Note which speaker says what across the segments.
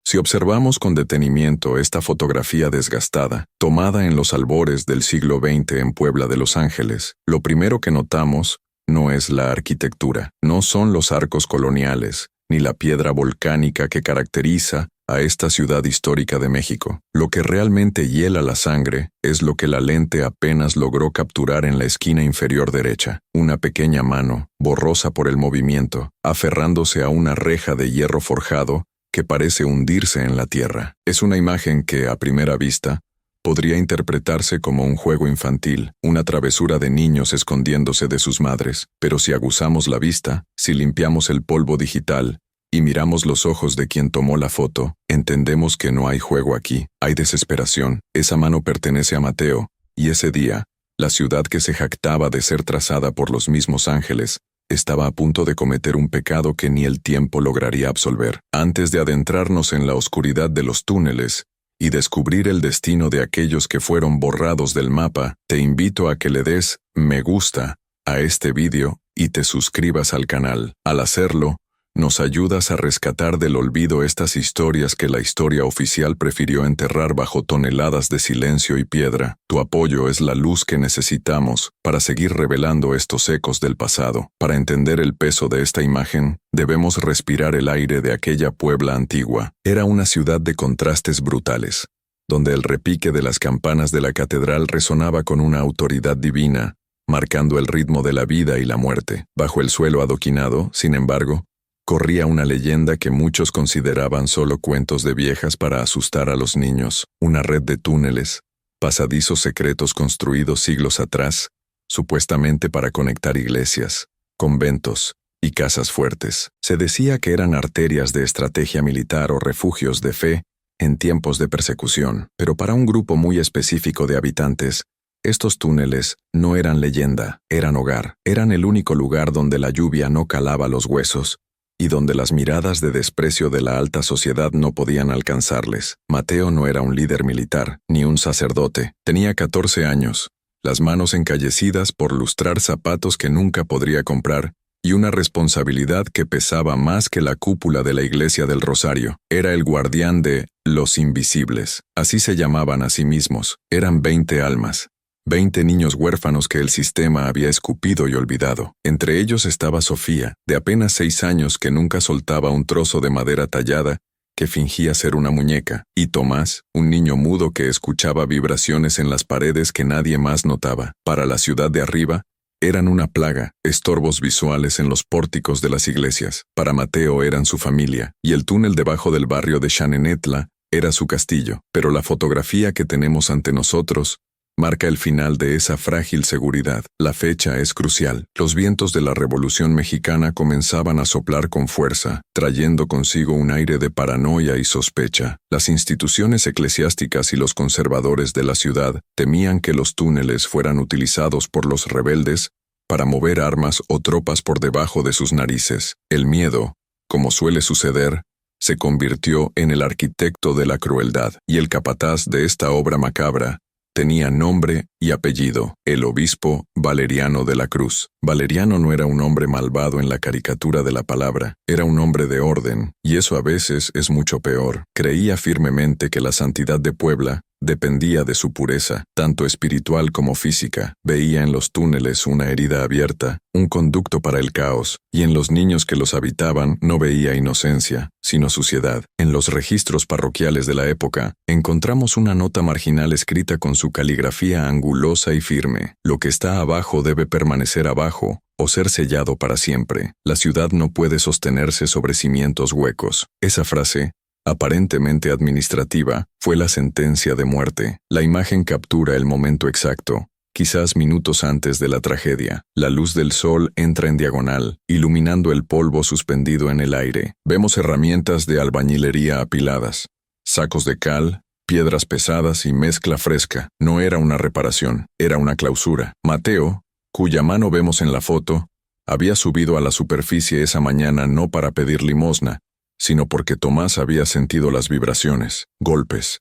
Speaker 1: Si observamos con detenimiento esta fotografía desgastada, tomada en los albores del siglo XX en Puebla de Los Ángeles, lo primero que notamos no es la arquitectura, no son los arcos coloniales, ni la piedra volcánica que caracteriza a esta ciudad histórica de México. Lo que realmente hiela la sangre es lo que la lente apenas logró capturar en la esquina inferior derecha, una pequeña mano, borrosa por el movimiento, aferrándose a una reja de hierro forjado que parece hundirse en la tierra. Es una imagen que, a primera vista, podría interpretarse como un juego infantil, una travesura de niños escondiéndose de sus madres, pero si aguzamos la vista, si limpiamos el polvo digital y miramos los ojos de quien tomó la foto, entendemos que no hay juego aquí, hay desesperación. Esa mano pertenece a Mateo, y ese día, la ciudad que se jactaba de ser trazada por los mismos ángeles, estaba a punto de cometer un pecado que ni el tiempo lograría absolver. Antes de adentrarnos en la oscuridad de los túneles y descubrir el destino de aquellos que fueron borrados del mapa, te invito a que le des me gusta a este vídeo y te suscribas al canal. Al hacerlo, nos ayudas a rescatar del olvido estas historias que la historia oficial prefirió enterrar bajo toneladas de silencio y piedra. Tu apoyo es la luz que necesitamos para seguir revelando estos ecos del pasado. Para entender el peso de esta imagen, debemos respirar el aire de aquella Puebla antigua. Era una ciudad de contrastes brutales, donde el repique de las campanas de la catedral resonaba con una autoridad divina, marcando el ritmo de la vida y la muerte. Bajo el suelo adoquinado, sin embargo, corría una leyenda que muchos consideraban solo cuentos de viejas para asustar a los niños, una red de túneles, pasadizos secretos construidos siglos atrás, supuestamente para conectar iglesias, conventos y casas fuertes. Se decía que eran arterias de estrategia militar o refugios de fe en tiempos de persecución, pero para un grupo muy específico de habitantes, estos túneles no eran leyenda, eran hogar, eran el único lugar donde la lluvia no calaba los huesos, y donde las miradas de desprecio de la alta sociedad no podían alcanzarles. Mateo no era un líder militar, ni un sacerdote. Tenía 14 años, las manos encallecidas por lustrar zapatos que nunca podría comprar, y una responsabilidad que pesaba más que la cúpula de la Iglesia del Rosario. Era el guardián de los invisibles. Así se llamaban a sí mismos. Eran 20 almas. 20 niños huérfanos que el sistema había escupido y olvidado. Entre ellos estaba Sofía, de apenas 6 años que nunca soltaba un trozo de madera tallada que fingía ser una muñeca, y Tomás, un niño mudo que escuchaba vibraciones en las paredes que nadie más notaba. Para la ciudad de arriba, eran una plaga, estorbos visuales en los pórticos de las iglesias. Para Mateo eran su familia, y el túnel debajo del barrio de Xanenetla era su castillo. Pero la fotografía que tenemos ante nosotros marca el final de esa frágil seguridad. La fecha es crucial. Los vientos de la Revolución Mexicana comenzaban a soplar con fuerza, trayendo consigo un aire de paranoia y sospecha. Las instituciones eclesiásticas y los conservadores de la ciudad temían que los túneles fueran utilizados por los rebeldes para mover armas o tropas por debajo de sus narices. El miedo, como suele suceder, se convirtió en el arquitecto de la crueldad, y el capataz de esta obra macabra tenía nombre y apellido: el obispo Valeriano de la Cruz. Valeriano no era un hombre malvado en la caricatura de la palabra, era un hombre de orden, y eso a veces es mucho peor. Creía firmemente que la santidad de Puebla dependía de su pureza, tanto espiritual como física. Veía en los túneles una herida abierta, un conducto para el caos, y en los niños que los habitaban no veía inocencia, sino suciedad. En los registros parroquiales de la época, encontramos una nota marginal escrita con su caligrafía angulosa y firme: lo que está abajo debe permanecer abajo, o ser sellado para siempre. La ciudad no puede sostenerse sobre cimientos huecos. Esa frase, aparentemente administrativa, fue la sentencia de muerte. La imagen captura el momento exacto, quizás minutos antes de la tragedia. La luz del sol entra en diagonal, iluminando el polvo suspendido en el aire. Vemos herramientas de albañilería apiladas, sacos de cal, piedras pesadas y mezcla fresca. No era una reparación, era una clausura. Mateo, cuya mano vemos en la foto, había subido a la superficie esa mañana no para pedir limosna, sino porque Tomás había sentido las vibraciones, golpes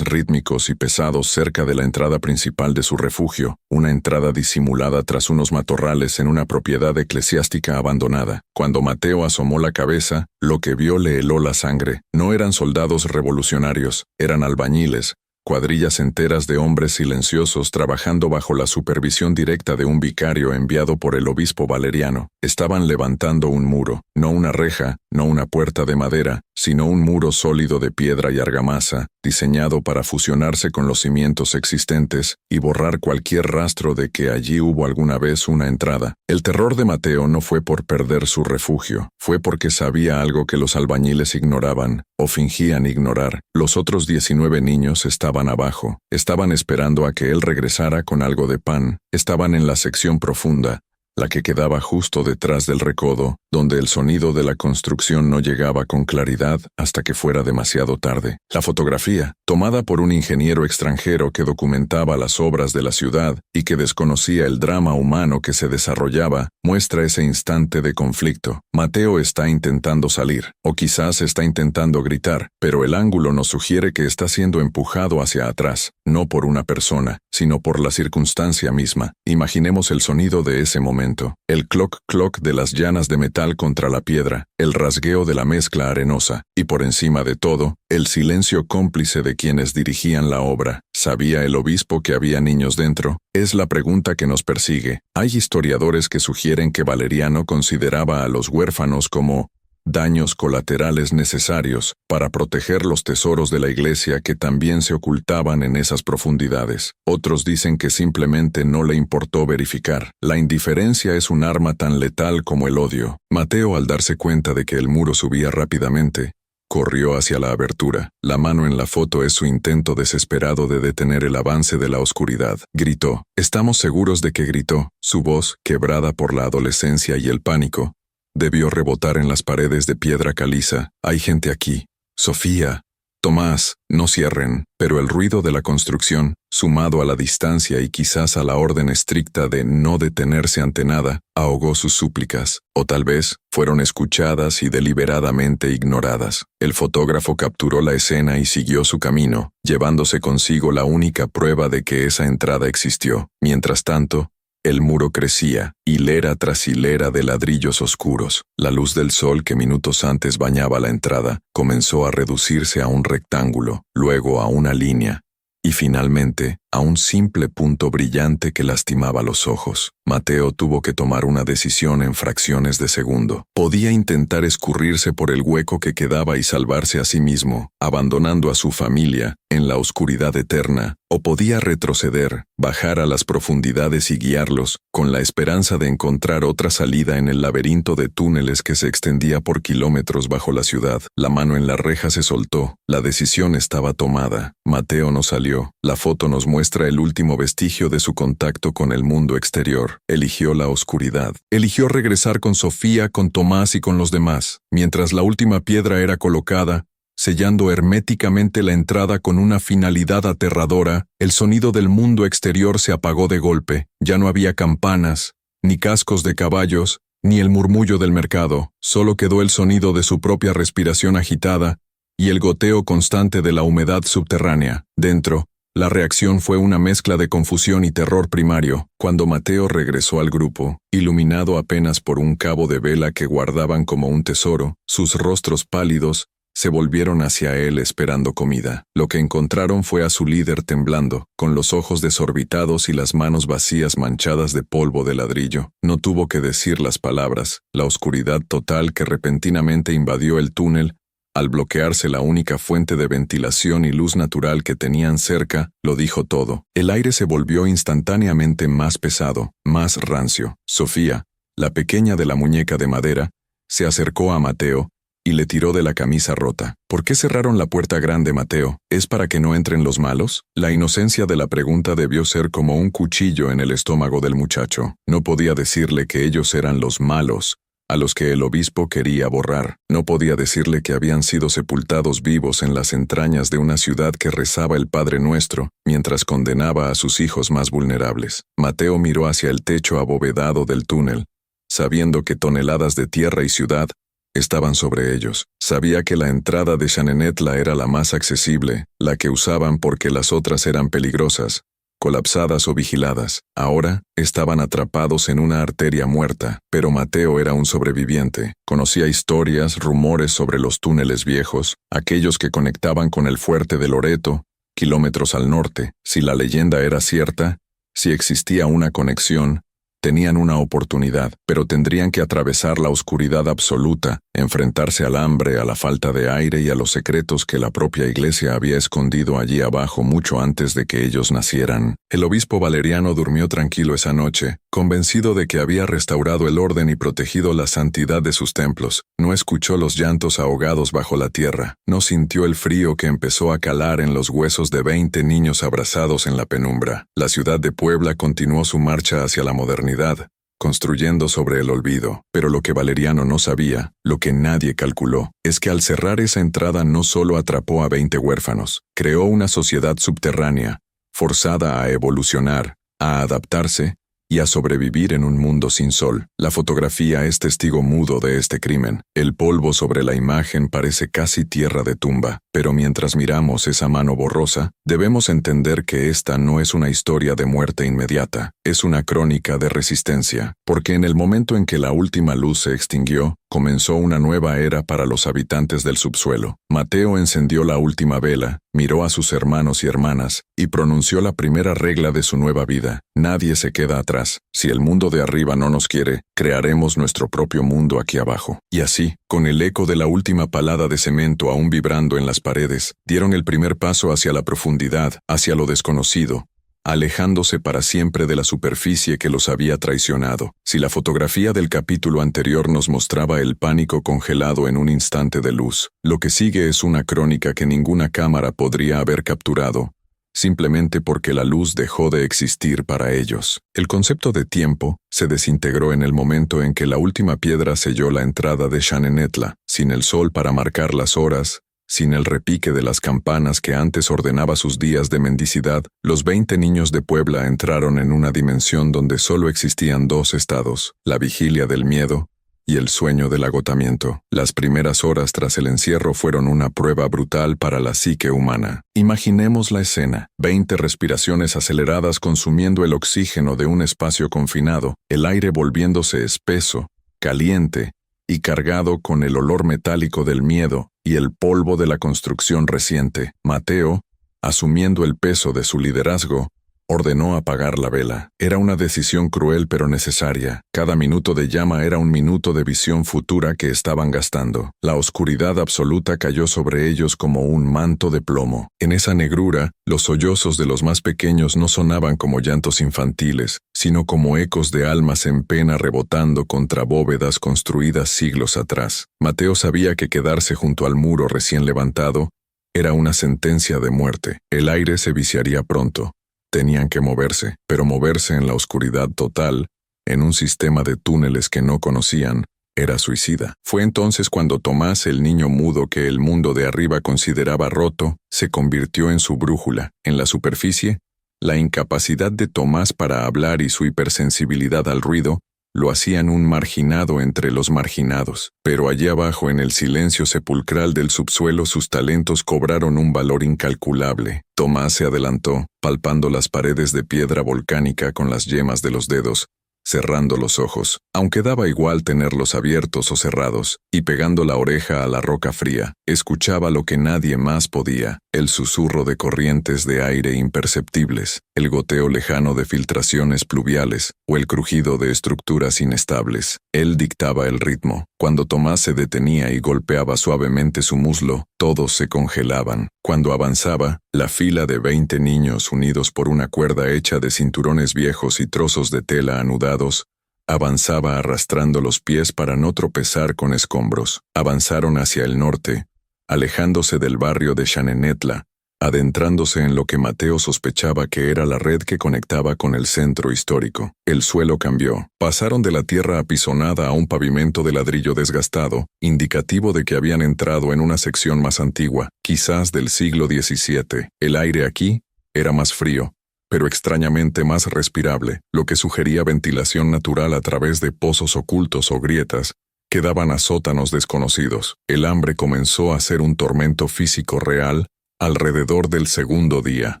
Speaker 1: rítmicos y pesados cerca de la entrada principal de su refugio, una entrada disimulada tras unos matorrales en una propiedad eclesiástica abandonada. Cuando Mateo asomó la cabeza, lo que vio le heló la sangre. No eran soldados revolucionarios, eran albañiles, cuadrillas enteras de hombres silenciosos trabajando bajo la supervisión directa de un vicario enviado por el obispo Valeriano. Estaban levantando un muro, no una reja, no una puerta de madera, sino un muro sólido de piedra y argamasa, diseñado para fusionarse con los cimientos existentes y borrar cualquier rastro de que allí hubo alguna vez una entrada. El terror de Mateo no fue por perder su refugio, fue porque sabía algo que los albañiles ignoraban, o fingían ignorar. Los otros 19 niños estaban abajo, estaban esperando a que él regresara con algo de pan, estaban en la sección profunda, la que quedaba justo detrás del recodo, donde el sonido de la construcción no llegaba con claridad hasta que fuera demasiado tarde. La fotografía, tomada por un ingeniero extranjero que documentaba las obras de la ciudad y que desconocía el drama humano que se desarrollaba, muestra ese instante de conflicto. Mateo está intentando salir, o quizás está intentando gritar, pero el ángulo nos sugiere que está siendo empujado hacia atrás, no por una persona, sino por la circunstancia misma. Imaginemos el sonido de ese momento. El cloc-cloc de las llanas de metal contra la piedra, el rasgueo de la mezcla arenosa, y por encima de todo, el silencio cómplice de quienes dirigían la obra. ¿Sabía el obispo que había niños dentro? Es la pregunta que nos persigue. Hay historiadores que sugieren que Valeriano consideraba a los huérfanos como daños colaterales necesarios para proteger los tesoros de la iglesia que también se ocultaban en esas profundidades. Otros dicen que simplemente no le importó verificar. La indiferencia es un arma tan letal como el odio. Mateo, al darse cuenta de que el muro subía rápidamente, corrió hacia la abertura. La mano en la foto es su intento desesperado de detener el avance de la oscuridad. Gritó. Estamos seguros de que gritó. Su voz, quebrada por la adolescencia y el pánico, debió rebotar en las paredes de piedra caliza. Hay gente aquí. Sofía. Tomás, no cierren. Pero el ruido de la construcción, sumado a la distancia y quizás a la orden estricta de no detenerse ante nada, ahogó sus súplicas. O tal vez fueron escuchadas y deliberadamente ignoradas. El fotógrafo capturó la escena y siguió su camino, llevándose consigo la única prueba de que esa entrada existió. Mientras tanto, el muro crecía, hilera tras hilera de ladrillos oscuros. La luz del sol que minutos antes bañaba la entrada comenzó a reducirse a un rectángulo, luego a una línea, y finalmente a un simple punto brillante que lastimaba los ojos. Mateo tuvo que tomar una decisión en fracciones de segundo. Podía intentar escurrirse por el hueco que quedaba y salvarse a sí mismo, abandonando a su familia en la oscuridad eterna, o podía retroceder, bajar a las profundidades y guiarlos, con la esperanza de encontrar otra salida en el laberinto de túneles que se extendía por kilómetros bajo la ciudad. La mano en la reja se soltó. La decisión estaba tomada. Mateo no salió. La foto nos muestra el último vestigio de su contacto con el mundo exterior. Eligió la oscuridad. Eligió regresar con Sofía, con Tomás y con los demás. Mientras la última piedra era colocada, sellando herméticamente la entrada con una finalidad aterradora, el sonido del mundo exterior se apagó de golpe. Ya no había campanas, ni cascos de caballos, ni el murmullo del mercado. Solo quedó el sonido de su propia respiración agitada y el goteo constante de la humedad subterránea. Dentro, la reacción fue una mezcla de confusión y terror primario. Cuando Mateo regresó al grupo, iluminado apenas por un cabo de vela que guardaban como un tesoro, sus rostros pálidos se volvieron hacia él esperando comida. Lo que encontraron fue a su líder temblando, con los ojos desorbitados y las manos vacías manchadas de polvo de ladrillo. No tuvo que decir las palabras. La oscuridad total que repentinamente invadió el túnel, al bloquearse la única fuente de ventilación y luz natural que tenían cerca, lo dijo todo. El aire se volvió instantáneamente más pesado, más rancio. Sofía, la pequeña de la muñeca de madera, se acercó a Mateo y le tiró de la camisa rota. ¿Por qué cerraron la puerta grande, Mateo? ¿Es para que no entren los malos? La inocencia de la pregunta debió ser como un cuchillo en el estómago del muchacho. No podía decirle que ellos eran los malos, a los que el obispo quería borrar. No podía decirle que habían sido sepultados vivos en las entrañas de una ciudad que rezaba el Padre Nuestro, mientras condenaba a sus hijos más vulnerables. Mateo miró hacia el techo abovedado del túnel, sabiendo que toneladas de tierra y ciudad estaban sobre ellos. Sabía que la entrada de Shanenetla era la más accesible, la que usaban porque las otras eran peligrosas, colapsadas o vigiladas. Ahora, estaban atrapados en una arteria muerta, pero Mateo era un sobreviviente. Conocía historias, rumores sobre los túneles viejos, aquellos que conectaban con el fuerte de Loreto, kilómetros al norte. Si la leyenda era cierta, si existía una conexión, tenían una oportunidad, pero tendrían que atravesar la oscuridad absoluta, enfrentarse al hambre, a la falta de aire y a los secretos que la propia iglesia había escondido allí abajo mucho antes de que ellos nacieran. El obispo Valeriano durmió tranquilo esa noche, convencido de que había restaurado el orden y protegido la santidad de sus templos. No escuchó los llantos ahogados bajo la tierra, no sintió el frío que empezó a calar en los huesos de 20 niños abrazados en la penumbra. La ciudad de Puebla continuó su marcha hacia la modernidad, construyendo sobre el olvido. Pero lo que Valeriano no sabía, lo que nadie calculó, es que al cerrar esa entrada no solo atrapó a 20 huérfanos, creó una sociedad subterránea, forzada a evolucionar, a adaptarse y a sobrevivir en un mundo sin sol. La fotografía es testigo mudo de este crimen. El polvo sobre la imagen parece casi tierra de tumba, pero mientras miramos esa mano borrosa, debemos entender que esta no es una historia de muerte inmediata, es una crónica de resistencia, porque en el momento en que la última luz se extinguió, comenzó una nueva era para los habitantes del subsuelo. Mateo encendió la última vela, miró a sus hermanos y hermanas, y pronunció la primera regla de su nueva vida: nadie se queda atrás. Si el mundo de arriba no nos quiere, crearemos nuestro propio mundo aquí abajo. Y así, con el eco de la última palada de cemento aún vibrando en las paredes, dieron el primer paso hacia la profundidad, hacia lo desconocido, alejándose para siempre de la superficie que los había traicionado. Si la fotografía del capítulo anterior nos mostraba el pánico congelado en un instante de luz, lo que sigue es una crónica que ninguna cámara podría haber capturado, simplemente porque la luz dejó de existir para ellos. El concepto de tiempo se desintegró en el momento en que la última piedra selló la entrada de Shanenetla, sin el sol para marcar las horas, sin el repique de las campanas que antes ordenaba sus días de mendicidad. Los 20 niños de Puebla entraron en una dimensión donde solo existían dos estados: la vigilia del miedo y el sueño del agotamiento. Las primeras horas tras el encierro fueron una prueba brutal para la psique humana. Imaginemos la escena: 20 respiraciones aceleradas consumiendo el oxígeno de un espacio confinado, el aire volviéndose espeso, caliente y cargado con el olor metálico del miedo y el polvo de la construcción reciente. Mateo, asumiendo el peso de su liderazgo, ordenó apagar la vela. Era una decisión cruel pero necesaria. Cada minuto de llama era un minuto de visión futura que estaban gastando. La oscuridad absoluta cayó sobre ellos como un manto de plomo. En esa negrura, los sollozos de los más pequeños no sonaban como llantos infantiles, sino como ecos de almas en pena rebotando contra bóvedas construidas siglos atrás. Mateo sabía que quedarse junto al muro recién levantado era una sentencia de muerte. El aire se viciaría pronto. Tenían que moverse, pero moverse en la oscuridad total, en un sistema de túneles que no conocían, era suicida. Fue entonces cuando Tomás, el niño mudo que el mundo de arriba consideraba roto, se convirtió en su brújula. En la superficie, la incapacidad de Tomás para hablar y su hipersensibilidad al ruido lo hacían un marginado entre los marginados. Pero allí abajo, en el silencio sepulcral del subsuelo, sus talentos cobraron un valor incalculable. Tomás se adelantó, palpando las paredes de piedra volcánica con las yemas de los dedos, cerrando los ojos, aunque daba igual tenerlos abiertos o cerrados, y pegando la oreja a la roca fría, escuchaba lo que nadie más podía: el susurro de corrientes de aire imperceptibles, el goteo lejano de filtraciones pluviales, o el crujido de estructuras inestables. Él dictaba el ritmo. Cuando Tomás se detenía y golpeaba suavemente su muslo, todos se congelaban. Cuando avanzaba, la fila de 20 niños unidos por una cuerda hecha de cinturones viejos y trozos de tela anudados, avanzaba arrastrando los pies para no tropezar con escombros. Avanzaron hacia el norte, alejándose del barrio de Shanenetla, adentrándose en lo que Mateo sospechaba que era la red que conectaba con el centro histórico. El suelo cambió. Pasaron de la tierra apisonada a un pavimento de ladrillo desgastado, indicativo de que habían entrado en una sección más antigua, quizás del siglo XVII. El aire aquí era más frío, pero extrañamente más respirable, lo que sugería ventilación natural a través de pozos ocultos o grietas quedaban a sótanos desconocidos. El hambre comenzó a ser un tormento físico real alrededor del segundo día,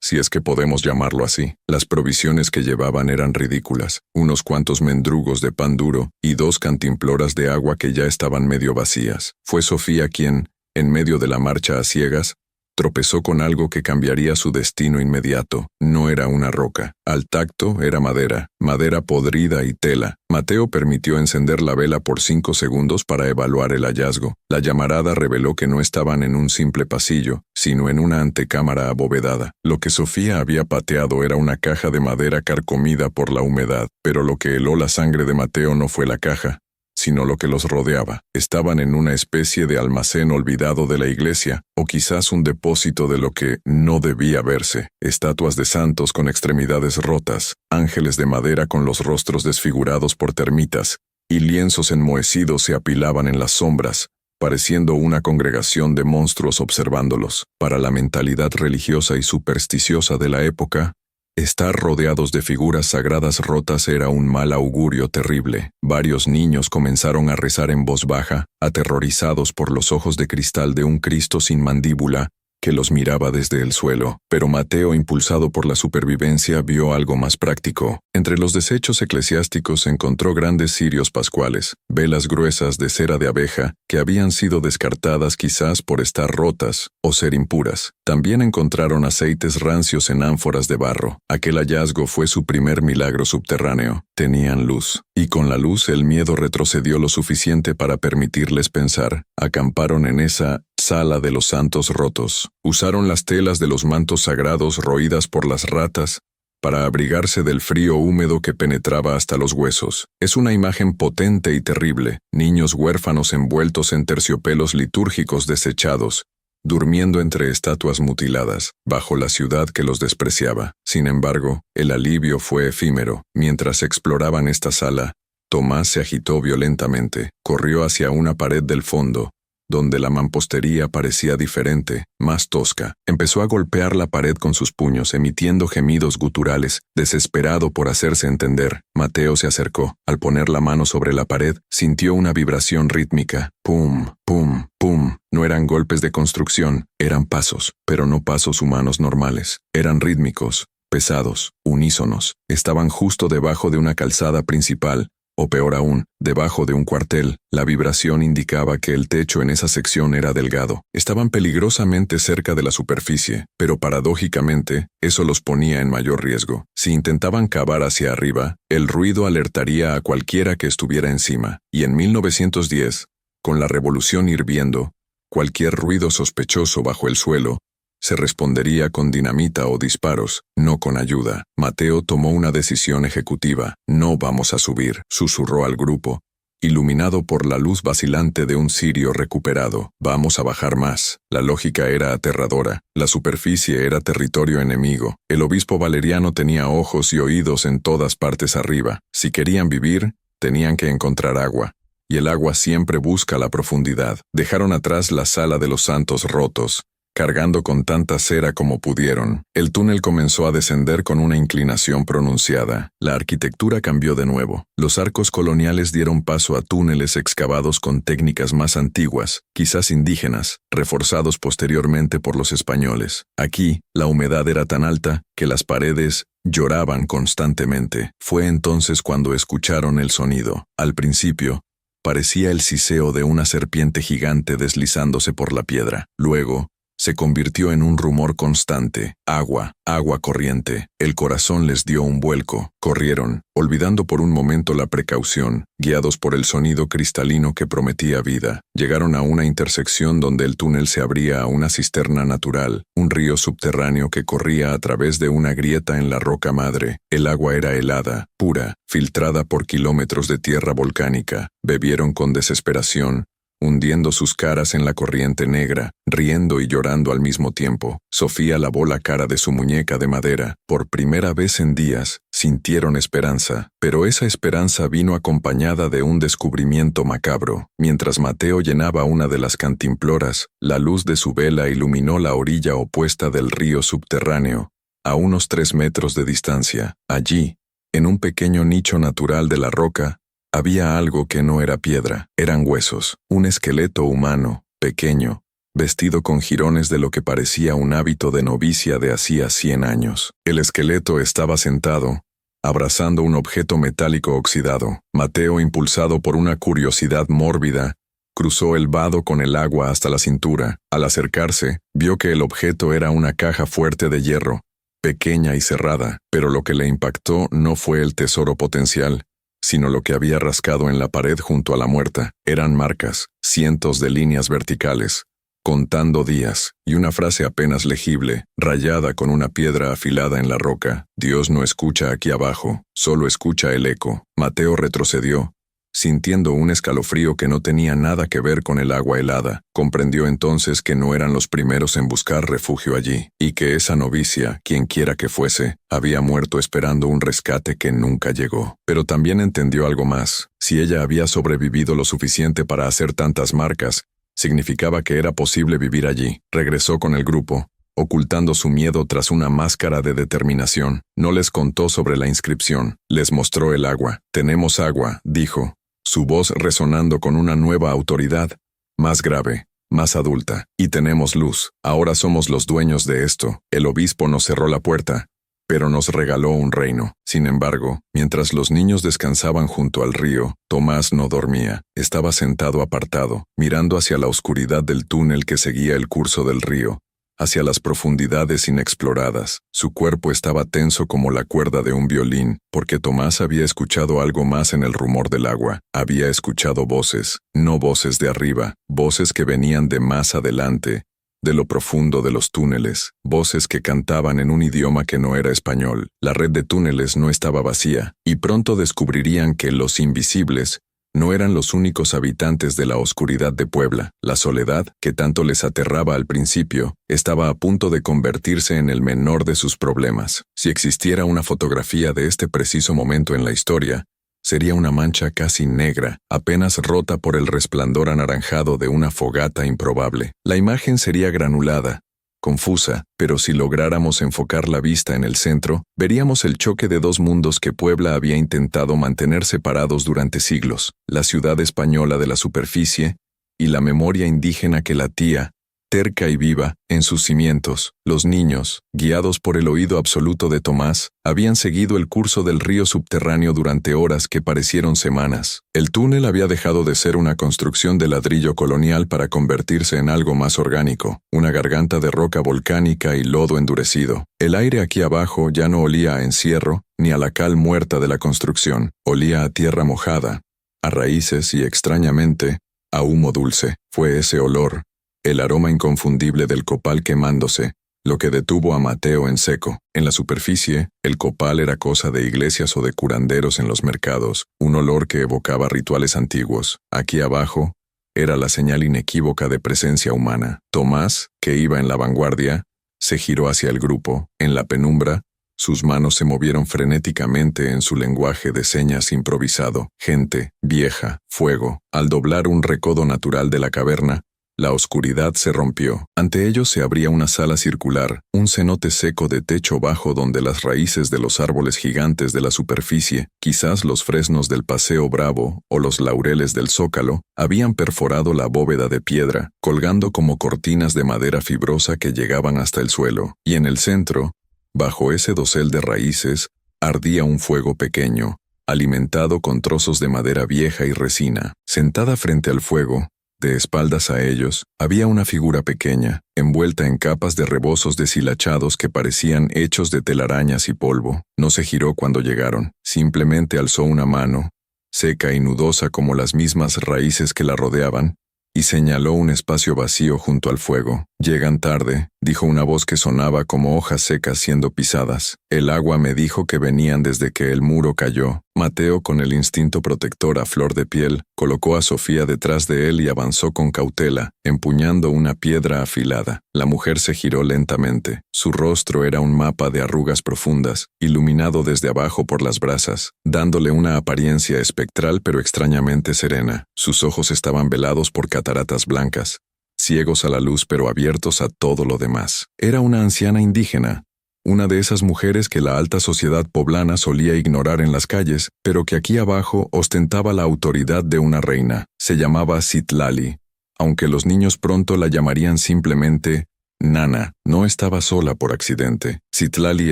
Speaker 1: si es que podemos llamarlo así. Las provisiones que llevaban eran ridículas, unos cuantos mendrugos de pan duro y 2 cantimploras de agua que ya estaban medio vacías. Fue Sofía quien, en medio de la marcha a ciegas, tropezó con algo que cambiaría su destino inmediato. No era una roca. Al tacto era madera, madera podrida y tela. Mateo permitió encender la vela por 5 segundos para evaluar el hallazgo. La llamarada reveló que no estaban en un simple pasillo, sino en una antecámara abovedada. Lo que Sofía había pateado era una caja de madera carcomida por la humedad, pero lo que heló la sangre de Mateo no fue la caja, sino lo que los rodeaba. Estaban en una especie de almacén olvidado de la iglesia, o quizás un depósito de lo que no debía verse. Estatuas de santos con extremidades rotas, ángeles de madera con los rostros desfigurados por termitas, y lienzos enmohecidos se apilaban en las sombras, pareciendo una congregación de monstruos observándolos. Para la mentalidad religiosa y supersticiosa de la época, estar rodeados de figuras sagradas rotas era un mal augurio terrible. Varios niños comenzaron a rezar en voz baja, aterrorizados por los ojos de cristal de un Cristo sin mandíbula que los miraba desde el suelo. Pero Mateo, impulsado por la supervivencia, vio algo más práctico. Entre los desechos eclesiásticos encontró grandes cirios pascuales, velas gruesas de cera de abeja que habían sido descartadas quizás por estar rotas o ser impuras. También encontraron aceites rancios en ánforas de barro. Aquel hallazgo fue su primer milagro subterráneo. Tenían luz, y con la luz el miedo retrocedió lo suficiente para permitirles pensar. Acamparon en esa sala de los santos rotos. Usaron las telas de los mantos sagrados roídas por las ratas para abrigarse del frío húmedo que penetraba hasta los huesos. Es una imagen potente y terrible. Niños huérfanos envueltos en terciopelos litúrgicos desechados, durmiendo entre estatuas mutiladas, bajo la ciudad que los despreciaba. Sin embargo, el alivio fue efímero. Mientras exploraban esta sala, Tomás se agitó violentamente. Corrió hacia una pared del fondo, donde la mampostería parecía diferente, más tosca. Empezó a golpear la pared con sus puños, emitiendo gemidos guturales, desesperado por hacerse entender. Mateo se acercó. Al poner la mano sobre la pared, sintió una vibración rítmica. Pum, pum, pum. No eran golpes de construcción, eran pasos, pero no pasos humanos normales. Eran rítmicos, pesados, unísonos. Estaban justo debajo de una calzada principal, o peor aún, debajo de un cuartel. La vibración indicaba que el techo en esa sección era delgado. Estaban peligrosamente cerca de la superficie, pero paradójicamente, eso los ponía en mayor riesgo. Si intentaban cavar hacia arriba, el ruido alertaría a cualquiera que estuviera encima. Y en 1910, con la revolución hirviendo, cualquier ruido sospechoso bajo el suelo se respondería con dinamita o disparos, no con ayuda. Mateo tomó una decisión ejecutiva. No vamos a subir, susurró al grupo, iluminado por la luz vacilante de un cirio recuperado. Vamos a bajar más. La lógica era aterradora. La superficie era territorio enemigo. El obispo Valeriano tenía ojos y oídos en todas partes arriba. Si querían vivir, tenían que encontrar agua. Y el agua siempre busca la profundidad. Dejaron atrás la sala de los santos rotos, cargando con tanta cera como pudieron. El túnel comenzó a descender con una inclinación pronunciada. La arquitectura cambió de nuevo. Los arcos coloniales dieron paso a túneles excavados con técnicas más antiguas, quizás indígenas, reforzados posteriormente por los españoles. Aquí, la humedad era tan alta que las paredes lloraban constantemente. Fue entonces cuando escucharon el sonido. Al principio, parecía el siseo de una serpiente gigante deslizándose por la piedra. Luego, se convirtió en un rumor constante. Agua, agua corriente. El corazón les dio un vuelco. Corrieron, olvidando por un momento la precaución, guiados por el sonido cristalino que prometía vida. Llegaron a una intersección donde el túnel se abría a una cisterna natural, un río subterráneo que corría a través de una grieta en la roca madre. El agua era helada, pura, filtrada por kilómetros de tierra volcánica. Bebieron con desesperación, hundiendo sus caras en la corriente negra, riendo y llorando al mismo tiempo. Sofía lavó la cara de su muñeca de madera. Por primera vez en días, sintieron esperanza, pero esa esperanza vino acompañada de un descubrimiento macabro. Mientras Mateo llenaba una de las cantimploras, la luz de su vela iluminó la orilla opuesta del río subterráneo, a unos 3 metros de distancia. Allí, en un pequeño nicho natural de la roca, Había algo que no era piedra, eran huesos, un esqueleto humano, pequeño, vestido con jirones de lo que parecía un hábito de novicia de hacía 100 años. El esqueleto estaba sentado, abrazando un objeto metálico oxidado. Mateo, impulsado por una curiosidad mórbida, cruzó el vado con el agua hasta la cintura. Al acercarse, vio que el objeto era una caja fuerte de hierro, pequeña y cerrada, pero lo que le impactó no fue el tesoro potencial, sino lo que había rascado en la pared junto a la muerta. Eran marcas, cientos de líneas verticales, contando días, y una frase apenas legible, rayada con una piedra afilada en la roca. Dios no escucha aquí abajo, solo escucha el eco. Mateo retrocedió, sintiendo un escalofrío que no tenía nada que ver con el agua helada. Comprendió entonces que no eran los primeros en buscar refugio allí, y que esa novicia, quienquiera que fuese, había muerto esperando un rescate que nunca llegó. Pero también entendió algo más. Si ella había sobrevivido lo suficiente para hacer tantas marcas, significaba que era posible vivir allí. Regresó con el grupo, ocultando su miedo tras una máscara de determinación. No les contó sobre la inscripción, les mostró el agua. «Tenemos agua», dijo, su voz resonando con una nueva autoridad, más grave, más adulta. «Y tenemos luz. Ahora somos los dueños de esto». El obispo nos cerró la puerta, pero nos regaló un reino. Sin embargo, mientras los niños descansaban junto al río, Tomás no dormía. Estaba sentado apartado, mirando hacia la oscuridad del túnel que seguía el curso del río, hacia las profundidades inexploradas. Su cuerpo estaba tenso como la cuerda de un violín, porque Tomás había escuchado algo más en el rumor del agua. Había escuchado voces, no voces de arriba, voces que venían de más adelante, de lo profundo de los túneles, voces que cantaban en un idioma que no era español. La red de túneles no estaba vacía, y pronto descubrirían que los invisibles no eran los únicos habitantes de la oscuridad de Puebla. La soledad, que tanto les aterraba al principio, estaba a punto de convertirse en el menor de sus problemas. Si existiera una fotografía de este preciso momento en la historia, sería una mancha casi negra, apenas rota por el resplandor anaranjado de una fogata improbable. La imagen sería granulada, confusa, pero si lográramos enfocar la vista en el centro, veríamos el choque de dos mundos que Puebla había intentado mantener separados durante siglos: la ciudad española de la superficie y la memoria indígena que latía, terca y viva, en sus cimientos. Los niños, guiados por el oído absoluto de Tomás, habían seguido el curso del río subterráneo durante horas que parecieron semanas. El túnel había dejado de ser una construcción de ladrillo colonial para convertirse en algo más orgánico, una garganta de roca volcánica y lodo endurecido. El aire aquí abajo ya no olía a encierro, ni a la cal muerta de la construcción. Olía a tierra mojada, a raíces y, extrañamente, a humo dulce. Fue ese olor, el aroma inconfundible del copal quemándose, lo que detuvo a Mateo en seco. En la superficie, el copal era cosa de iglesias o de curanderos en los mercados, un olor que evocaba rituales antiguos. Aquí abajo, era la señal inequívoca de presencia humana. Tomás, que iba en la vanguardia, se giró hacia el grupo. En la penumbra, sus manos se movieron frenéticamente en su lenguaje de señas improvisado. Gente, vieja, fuego. Al doblar un recodo natural de la caverna, la oscuridad se rompió. Ante ellos se abría una sala circular, un cenote seco de techo bajo donde las raíces de los árboles gigantes de la superficie, quizás los fresnos del Paseo Bravo o los laureles del Zócalo, habían perforado la bóveda de piedra, colgando como cortinas de madera fibrosa que llegaban hasta el suelo. Y en el centro, bajo ese dosel de raíces, ardía un fuego pequeño, alimentado con trozos de madera vieja y resina. Sentada frente al fuego, de espaldas a ellos, había una figura pequeña, envuelta en capas de rebozos deshilachados que parecían hechos de telarañas y polvo. No se giró cuando llegaron, simplemente alzó una mano, seca y nudosa como las mismas raíces que la rodeaban, y señaló un espacio vacío junto al fuego. «Llegan tarde», dijo una voz que sonaba como hojas secas siendo pisadas. «El agua me dijo que venían desde que el muro cayó». Mateo, con el instinto protector a flor de piel, colocó a Sofía detrás de él y avanzó con cautela, empuñando una piedra afilada. La mujer se giró lentamente. Su rostro era un mapa de arrugas profundas, iluminado desde abajo por las brasas, dándole una apariencia espectral pero extrañamente serena. Sus ojos estaban velados por cataratas blancas, ciegos a la luz pero abiertos a todo lo demás. Era una anciana indígena, una de esas mujeres que la alta sociedad poblana solía ignorar en las calles, pero que aquí abajo ostentaba la autoridad de una reina. Se llamaba Citlali, aunque los niños pronto la llamarían simplemente Nana. No estaba sola por accidente. Citlali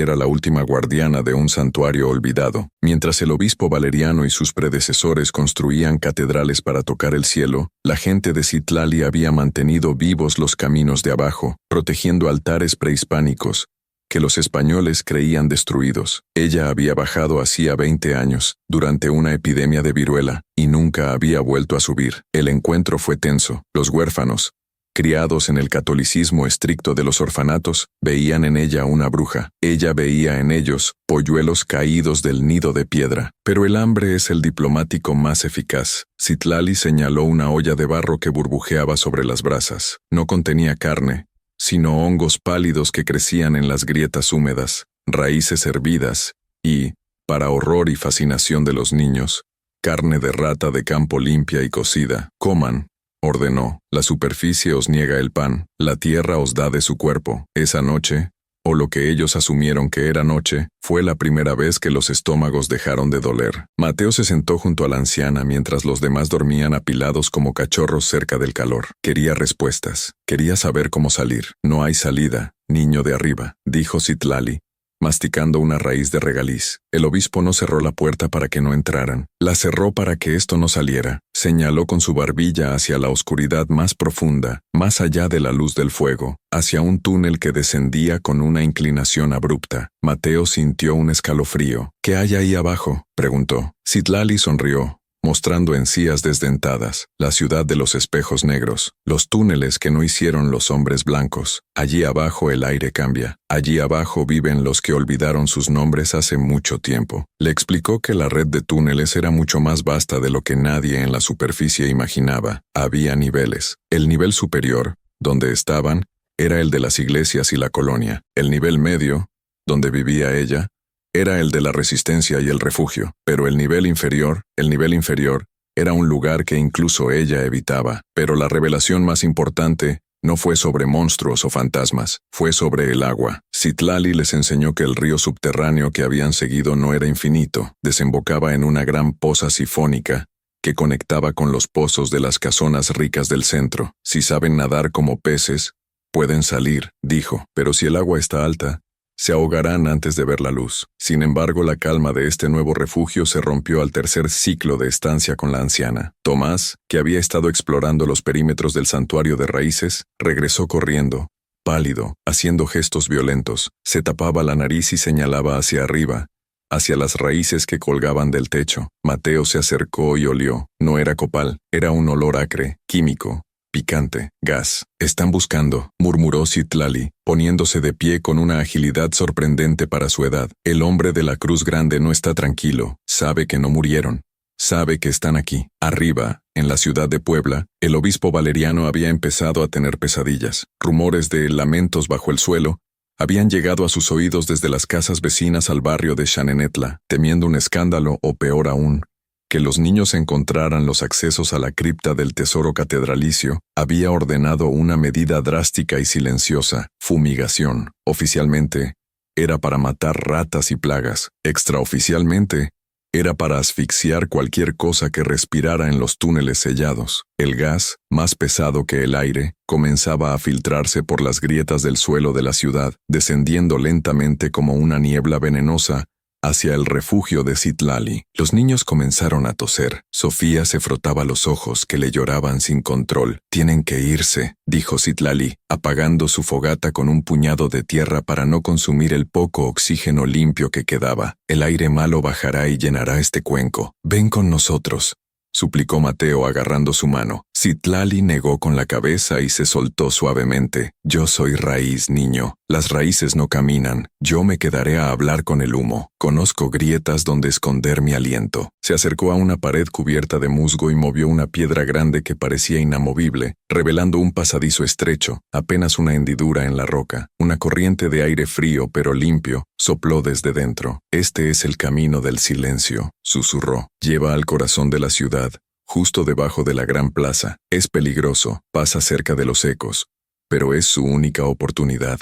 Speaker 1: era la última guardiana de un santuario olvidado. Mientras el obispo Valeriano y sus predecesores construían catedrales para tocar el cielo, la gente de Citlali había mantenido vivos los caminos de abajo, protegiendo altares prehispánicos que los españoles creían destruidos. Ella había bajado hacía 20 años, durante una epidemia de viruela, y nunca había vuelto a subir. El encuentro fue tenso. Los huérfanos, criados en el catolicismo estricto de los orfanatos, veían en ella una bruja. Ella veía en ellos polluelos caídos del nido de piedra. Pero el hambre es el diplomático más eficaz. Citlali señaló una olla de barro que burbujeaba sobre las brasas. No contenía carne, sino hongos pálidos que crecían en las grietas húmedas, raíces hervidas y, para horror y fascinación de los niños, carne de rata de campo limpia y cocida. Coman, ordenó, la superficie os niega el pan, la tierra os da de su cuerpo. Esa noche, o lo que ellos asumieron que era noche, fue la primera vez que los estómagos dejaron de doler. Mateo se sentó junto a la anciana mientras los demás dormían apilados como cachorros cerca del calor. Quería respuestas. Quería saber cómo salir. No hay salida, niño de arriba, dijo Citlali, masticando una raíz de regaliz. El obispo no cerró la puerta para que no entraran. La cerró para que esto no saliera. Señaló con su barbilla hacia la oscuridad más profunda, más allá de la luz del fuego, hacia un túnel que descendía con una inclinación abrupta. Mateo sintió un escalofrío. ¿Qué hay ahí abajo?, preguntó. Citlali sonrió, mostrando encías desdentadas, la ciudad de los espejos negros, los túneles que no hicieron los hombres blancos. Allí abajo el aire cambia. Allí abajo viven los que olvidaron sus nombres hace mucho tiempo. Le explicó que la red de túneles era mucho más vasta de lo que nadie en la superficie imaginaba. Había niveles. El nivel superior, donde estaban, era el de las iglesias y la colonia. El nivel medio, donde vivía ella, era el de la resistencia y el refugio, pero el nivel inferior, era un lugar que incluso ella evitaba. Pero la revelación más importante no fue sobre monstruos o fantasmas, fue sobre el agua. Citlali les enseñó que el río subterráneo que habían seguido no era infinito, desembocaba en una gran poza sifónica que conectaba con los pozos de las casonas ricas del centro. Si saben nadar como peces, pueden salir, dijo, pero si el agua está alta, se ahogarán antes de ver la luz. Sin embargo, la calma de este nuevo refugio se rompió al tercer ciclo de estancia con la anciana. Tomás, que había estado explorando los perímetros del santuario de raíces, regresó corriendo, pálido, haciendo gestos violentos. Se tapaba la nariz y señalaba hacia arriba, hacia las raíces que colgaban del techo. Mateo se acercó y olió. No era copal, era un olor acre, químico, picante, gas. «Están buscando», murmuró Citlali, poniéndose de pie con una agilidad sorprendente para su edad. El hombre de la Cruz Grande no está tranquilo, sabe que no murieron. Sabe que están aquí. Arriba, en la ciudad de Puebla, el obispo Valeriano había empezado a tener pesadillas. Rumores de lamentos bajo el suelo habían llegado a sus oídos desde las casas vecinas al barrio de Xanenetla, temiendo un escándalo o peor aún, que los niños encontraran los accesos a la cripta del tesoro catedralicio. Había ordenado una medida drástica y silenciosa, fumigación. Oficialmente, era para matar ratas y plagas. Extraoficialmente, era para asfixiar cualquier cosa que respirara en los túneles sellados. El gas, más pesado que el aire, comenzaba a filtrarse por las grietas del suelo de la ciudad, descendiendo lentamente como una niebla venenosa hacia el refugio de Citlali. Los niños comenzaron a toser. Sofía se frotaba los ojos que le lloraban sin control. «Tienen que irse», dijo Citlali, apagando su fogata con un puñado de tierra para no consumir el poco oxígeno limpio que quedaba. «El aire malo bajará y llenará este cuenco. Ven con nosotros», suplicó Mateo agarrando su mano. Citlali negó con la cabeza y se soltó suavemente. «Yo soy raíz, niño. Las raíces no caminan. Yo me quedaré a hablar con el humo. Conozco grietas donde esconder mi aliento». Se acercó a una pared cubierta de musgo y movió una piedra grande que parecía inamovible, revelando un pasadizo estrecho, apenas una hendidura en la roca. Una corriente de aire frío pero limpio sopló desde dentro. «Este es el camino del silencio», susurró. «Lleva al corazón de la ciudad, justo debajo de la gran plaza. Es peligroso, pasa cerca de los ecos, pero es su única oportunidad».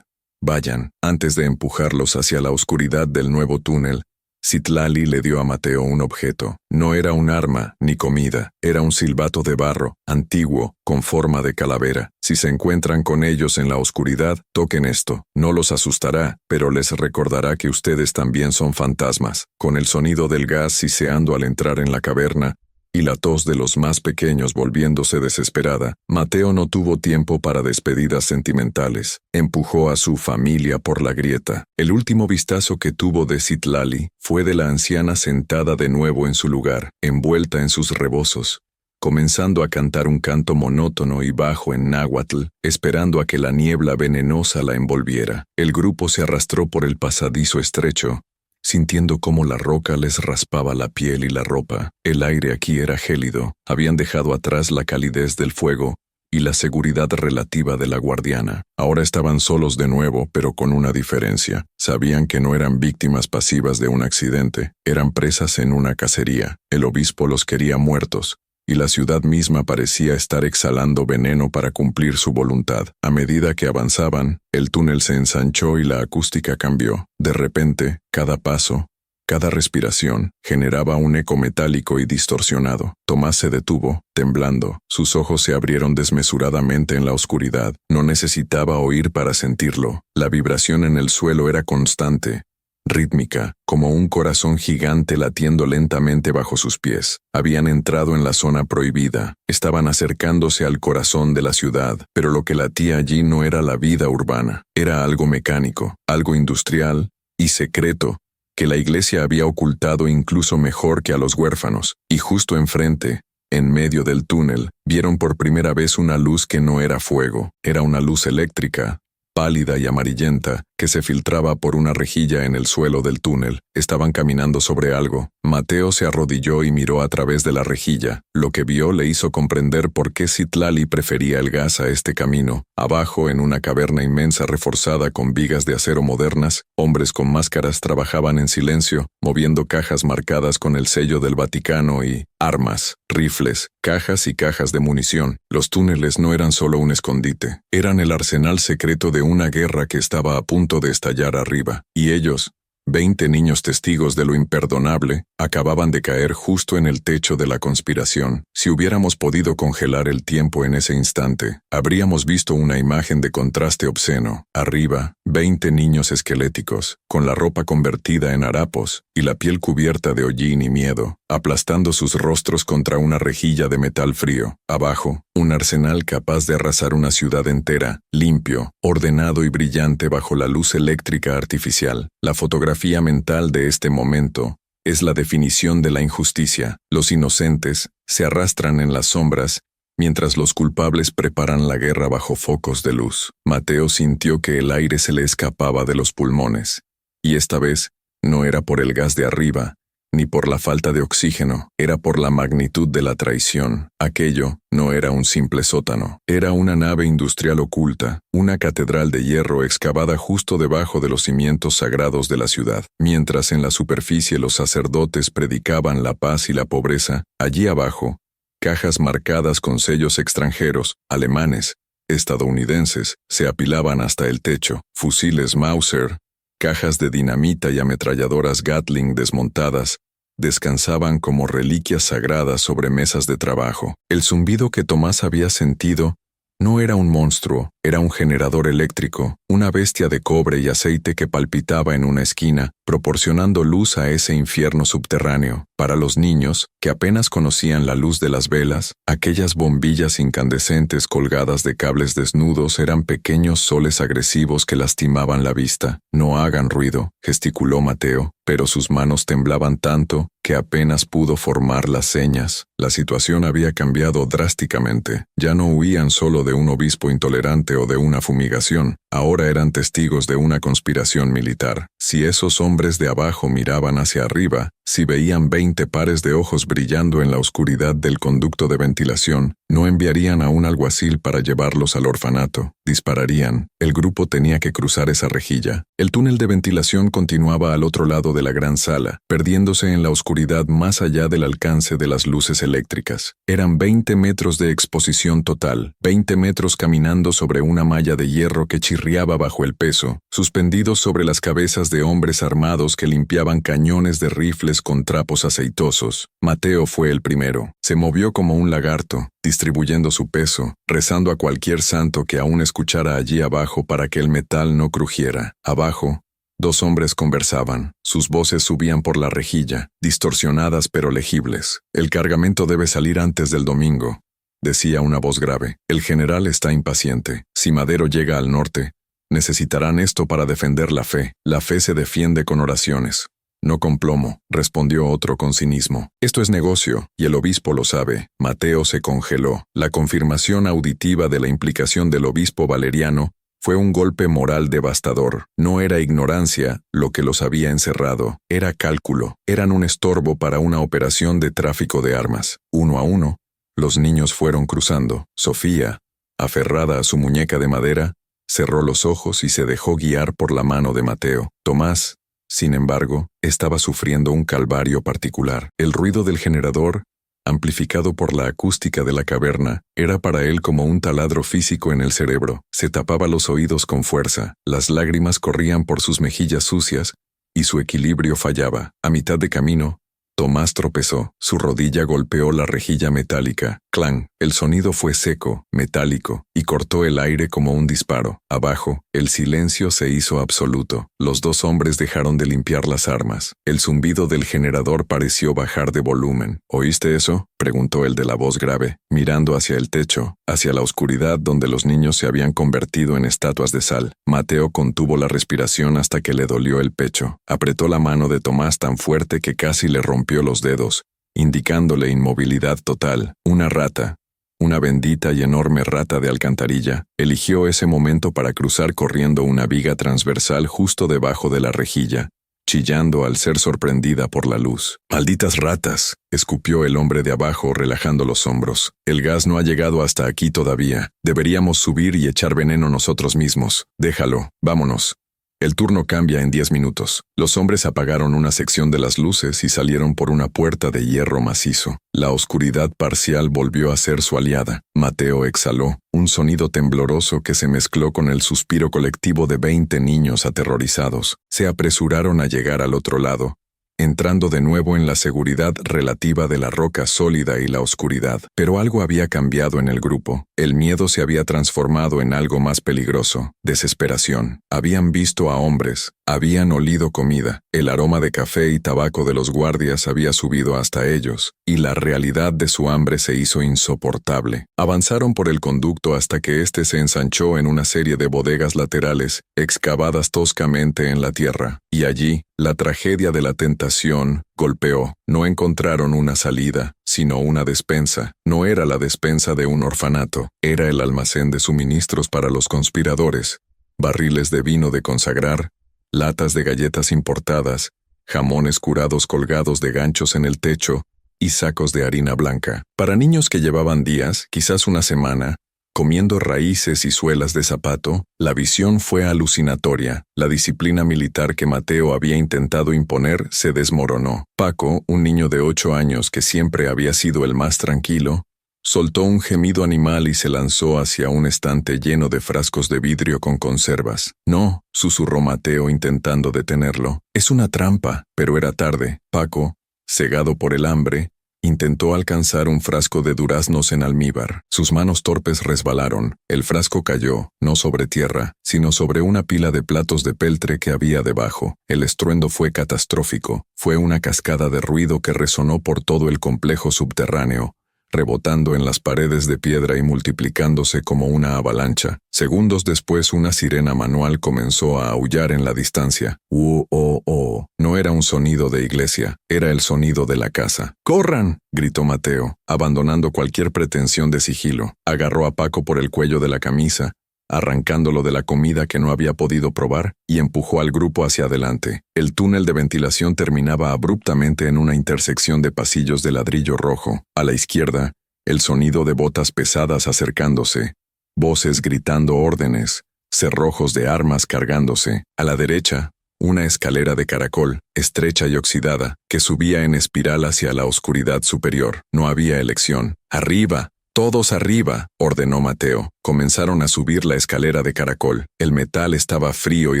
Speaker 1: Vayan. Antes de empujarlos hacia la oscuridad del nuevo túnel, Citlali le dio a Mateo un objeto. No era un arma ni comida, era un silbato de barro, antiguo, con forma de calavera. Si se encuentran con ellos en la oscuridad, toquen esto. No los asustará, pero les recordará que ustedes también son fantasmas. Con el sonido del gas siseando al entrar en la caverna, y la tos de los más pequeños volviéndose desesperada, Mateo no tuvo tiempo para despedidas sentimentales. Empujó a su familia por la grieta. El último vistazo que tuvo de Citlali fue de la anciana sentada de nuevo en su lugar, envuelta en sus rebozos, comenzando a cantar un canto monótono y bajo en náhuatl, esperando a que la niebla venenosa la envolviera. El grupo se arrastró por el pasadizo estrecho, sintiendo cómo la roca les raspaba la piel y la ropa. El aire aquí era gélido. Habían dejado atrás la calidez del fuego y la seguridad relativa de la guardiana. Ahora estaban solos de nuevo, pero con una diferencia. Sabían que no eran víctimas pasivas de un accidente, eran presas en una cacería. El obispo los quería muertos, y la ciudad misma parecía estar exhalando veneno para cumplir su voluntad. A medida que avanzaban, el túnel se ensanchó y la acústica cambió. De repente, cada paso, cada respiración, generaba un eco metálico y distorsionado. Tomás se detuvo, temblando. Sus ojos se abrieron desmesuradamente en la oscuridad. No necesitaba oír para sentirlo. La vibración en el suelo era constante, rítmica, como un corazón gigante latiendo lentamente bajo sus pies. Habían entrado en la zona prohibida, estaban acercándose al corazón de la ciudad, pero lo que latía allí no era la vida urbana, era algo mecánico, algo industrial y secreto, que la iglesia había ocultado incluso mejor que a los huérfanos. Y justo enfrente, en medio del túnel, vieron por primera vez una luz que no era fuego, era una luz eléctrica, pálida y amarillenta, que se filtraba por una rejilla en el suelo del túnel. Estaban caminando sobre algo. Mateo se arrodilló y miró a través de la rejilla. Lo que vio le hizo comprender por qué Citlali prefería el gas a este camino. Abajo, en una caverna inmensa reforzada con vigas de acero modernas, hombres con máscaras trabajaban en silencio, moviendo cajas marcadas con el sello del Vaticano y armas, rifles, cajas y cajas de munición. Los túneles no eran solo un escondite, eran el arsenal secreto de una guerra que estaba a punto de estallar arriba, y ellos, 20 niños testigos de lo imperdonable, acababan de caer justo en el techo de la conspiración. Si hubiéramos podido congelar el tiempo en ese instante, habríamos visto una imagen de contraste obsceno. Arriba, 20 niños esqueléticos, con la ropa convertida en harapos y la piel cubierta de hollín y miedo, aplastando sus rostros contra una rejilla de metal frío. Abajo, un arsenal capaz de arrasar una ciudad entera, limpio, ordenado y brillante bajo la luz eléctrica artificial. La fotografía mental de este momento es la definición de la injusticia. Los inocentes se arrastran en las sombras, mientras los culpables preparan la guerra bajo focos de luz. Mateo sintió que el aire se le escapaba de los pulmones, y esta vez no era por el gas de arriba, ni por la falta de oxígeno, era por la magnitud de la traición. Aquello no era un simple sótano, era una nave industrial oculta, una catedral de hierro excavada justo debajo de los cimientos sagrados de la ciudad. Mientras en la superficie los sacerdotes predicaban la paz y la pobreza, allí abajo, cajas marcadas con sellos extranjeros, alemanes, estadounidenses, se apilaban hasta el techo. Fusiles Mauser, cajas de dinamita y ametralladoras Gatling desmontadas, descansaban como reliquias sagradas sobre mesas de trabajo. El zumbido que Tomás había sentido no era un monstruo, era un generador eléctrico, una bestia de cobre y aceite que palpitaba en una esquina, proporcionando luz a ese infierno subterráneo. Para los niños, que apenas conocían la luz de las velas, aquellas bombillas incandescentes colgadas de cables desnudos eran pequeños soles agresivos que lastimaban la vista. «No hagan ruido», gesticuló Mateo, pero sus manos temblaban tanto que apenas pudo formar las señas. La situación había cambiado drásticamente. Ya no huían solo de un obispo intolerante o de una fumigación. Ahora eran testigos de una conspiración militar. Si esos hombres de abajo miraban hacia arriba, si veían 20 pares de ojos brillando en la oscuridad del conducto de ventilación, no enviarían a un alguacil para llevarlos al orfanato. Dispararían. El grupo tenía que cruzar esa rejilla. El túnel de ventilación continuaba al otro lado de la gran sala, perdiéndose en la oscuridad más allá del alcance de las luces eléctricas. Eran 20 metros de exposición total, 20 metros caminando sobre una malla de hierro que chirriaba bajo el peso, suspendidos sobre las cabezas de hombres armados que limpiaban cañones de rifles con trapos aceitosos. Mateo fue el primero. Se movió como un lagarto, distribuyendo su peso, rezando a cualquier santo que aún escuchara allí abajo para que el metal no crujiera. Abajo, dos hombres conversaban. Sus voces subían por la rejilla, distorsionadas pero legibles. «El cargamento debe salir antes del domingo», decía una voz grave. «El general está impaciente. Si Madero llega al norte, necesitarán esto para defender la fe. La fe se defiende con oraciones. No con plomo», respondió otro con cinismo. «Esto es negocio, y el obispo lo sabe». Mateo se congeló. La confirmación auditiva de la implicación del obispo Valeriano fue un golpe moral devastador. No era ignorancia lo que los había encerrado, era cálculo. Eran un estorbo para una operación de tráfico de armas. Uno a uno, los niños fueron cruzando. Sofía, aferrada a su muñeca de madera, cerró los ojos y se dejó guiar por la mano de Mateo. Tomás, sin embargo, estaba sufriendo un calvario particular. El ruido del generador, amplificado por la acústica de la caverna, era para él como un taladro físico en el cerebro. Se tapaba los oídos con fuerza, las lágrimas corrían por sus mejillas sucias y su equilibrio fallaba. A mitad de camino, Tomás tropezó, su rodilla golpeó la rejilla metálica. ¡Clang! El sonido fue seco, metálico, y cortó el aire como un disparo. Abajo, el silencio se hizo absoluto. Los dos hombres dejaron de limpiar las armas. El zumbido del generador pareció bajar de volumen. «¿Oíste eso?», preguntó el de la voz grave, mirando hacia el techo, hacia la oscuridad donde los niños se habían convertido en estatuas de sal. Mateo contuvo la respiración hasta que le dolió el pecho. Apretó la mano de Tomás tan fuerte que casi le rompió los dedos, indicándole inmovilidad total. Una rata, una bendita y enorme rata de alcantarilla, eligió ese momento para cruzar corriendo una viga transversal justo debajo de la rejilla, chillando al ser sorprendida por la luz. «¡Malditas ratas!», escupió el hombre de abajo relajando los hombros. «El gas no ha llegado hasta aquí todavía. Deberíamos subir y echar veneno nosotros mismos. Déjalo, vámonos. El turno cambia en 10 minutos». Los hombres apagaron una sección de las luces y salieron por una puerta de hierro macizo. La oscuridad parcial volvió a ser su aliada. Mateo exhaló, un sonido tembloroso que se mezcló con el suspiro colectivo de 20 niños aterrorizados. Se apresuraron a llegar al otro lado, entrando de nuevo en la seguridad relativa de la roca sólida y la oscuridad. Pero algo había cambiado en el grupo. El miedo se había transformado en algo más peligroso: desesperación. Habían visto a hombres, habían olido comida, el aroma de café y tabaco de los guardias había subido hasta ellos, y la realidad de su hambre se hizo insoportable. Avanzaron por el conducto hasta que éste se ensanchó en una serie de bodegas laterales, excavadas toscamente en la tierra, y allí, la tragedia de la tentación golpeó. No encontraron una salida, sino una despensa. No era la despensa de un orfanato, era el almacén de suministros para los conspiradores. Barriles de vino de consagrar, latas de galletas importadas, jamones curados colgados de ganchos en el techo y sacos de harina blanca. Para niños que llevaban días, quizás una semana, comiendo raíces y suelas de zapato, la visión fue alucinatoria. La disciplina militar que Mateo había intentado imponer se desmoronó. Paco, un niño de 8 años que siempre había sido el más tranquilo, soltó un gemido animal y se lanzó hacia un estante lleno de frascos de vidrio con conservas. «No», susurró Mateo intentando detenerlo. «Es una trampa». Pero era tarde. Paco, cegado por el hambre, intentó alcanzar un frasco de duraznos en almíbar. Sus manos torpes resbalaron. El frasco cayó, no sobre tierra, sino sobre una pila de platos de peltre que había debajo. El estruendo fue catastrófico. Fue una cascada de ruido que resonó por todo el complejo subterráneo, rebotando en las paredes de piedra y multiplicándose como una avalancha. Segundos después, una sirena manual comenzó a aullar en la distancia. ¡Oh! No era un sonido de iglesia, era el sonido de la casa. ¡Corran!, gritó Mateo, abandonando cualquier pretensión de sigilo. Agarró a Paco por el cuello de la camisa arrancándolo de la comida que no había podido probar, y empujó al grupo hacia adelante. El túnel de ventilación terminaba abruptamente en una intersección de pasillos de ladrillo rojo. A la izquierda, el sonido de botas pesadas acercándose, voces gritando órdenes, cerrojos de armas cargándose. A la derecha, una escalera de caracol, estrecha y oxidada, que subía en espiral hacia la oscuridad superior. No había elección. ¡Arriba! «Todos arriba», ordenó Mateo. Comenzaron a subir la escalera de caracol. El metal estaba frío y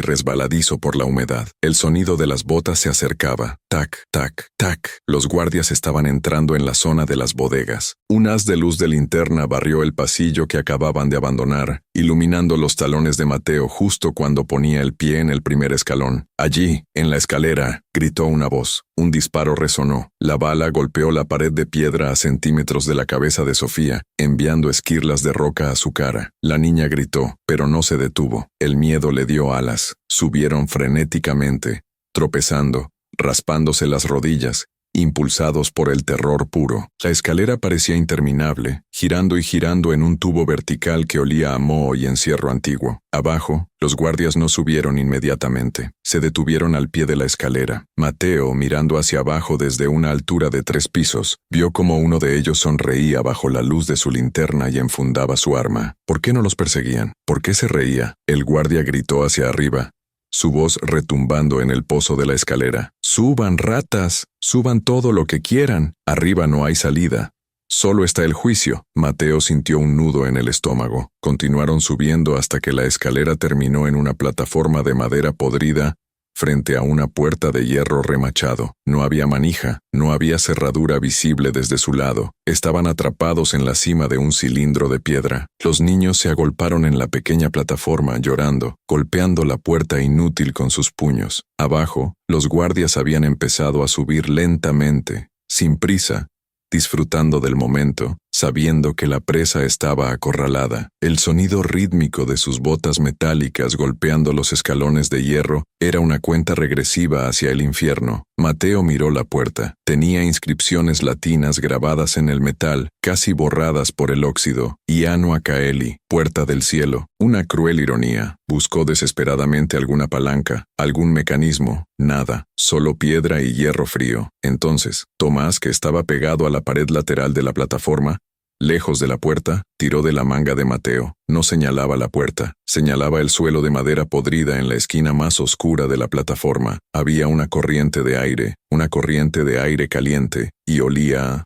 Speaker 1: resbaladizo por la humedad. El sonido de las botas se acercaba. Tac, tac, tac. Los guardias estaban entrando en la zona de las bodegas. Un haz de luz de linterna barrió el pasillo que acababan de abandonar, iluminando los talones de Mateo justo cuando ponía el pie en el primer escalón. Allí, en la escalera, gritó una voz. Un disparo resonó. La bala golpeó la pared de piedra a centímetros de la cabeza de Sofía, enviando esquirlas de roca a su cara. La niña gritó, pero no se detuvo. El miedo le dio alas. Subieron frenéticamente, tropezando, raspándose las rodillas, impulsados por el terror puro. La escalera parecía interminable, girando y girando en un tubo vertical que olía a moho y encierro antiguo. Abajo, los guardias no subieron inmediatamente. Se detuvieron al pie de la escalera. Mateo, mirando hacia abajo desde una altura de 3 pisos, vio como uno de ellos sonreía bajo la luz de su linterna y enfundaba su arma. ¿Por qué no los perseguían? ¿Por qué se reía? El guardia gritó hacia arriba, su voz retumbando en el pozo de la escalera. «¡Suban, ratas! ¡Suban todo lo que quieran! Arriba no hay salida. Solo está el juicio». Mateo sintió un nudo en el estómago. Continuaron subiendo hasta que la escalera terminó en una plataforma de madera podrida frente a una puerta de hierro remachado. No había manija, no había cerradura visible desde su lado. Estaban atrapados en la cima de un cilindro de piedra. Los niños se agolparon en la pequeña plataforma, llorando, golpeando la puerta inútil con sus puños. Abajo, los guardias habían empezado a subir lentamente, sin prisa, disfrutando del momento, sabiendo que la presa estaba acorralada. El sonido rítmico de sus botas metálicas golpeando los escalones de hierro era una cuenta regresiva hacia el infierno. Mateo miró la puerta. Tenía inscripciones latinas grabadas en el metal, casi borradas por el óxido. Iano Caeli, puerta del cielo. Una cruel ironía. Buscó desesperadamente alguna palanca, algún mecanismo. Nada, solo piedra y hierro frío. Entonces, Tomás, que estaba pegado a la pared lateral de la plataforma, lejos de la puerta, tiró de la manga de Mateo. No señalaba la puerta, señalaba el suelo de madera podrida en la esquina más oscura de la plataforma. Había una corriente de aire caliente, y olía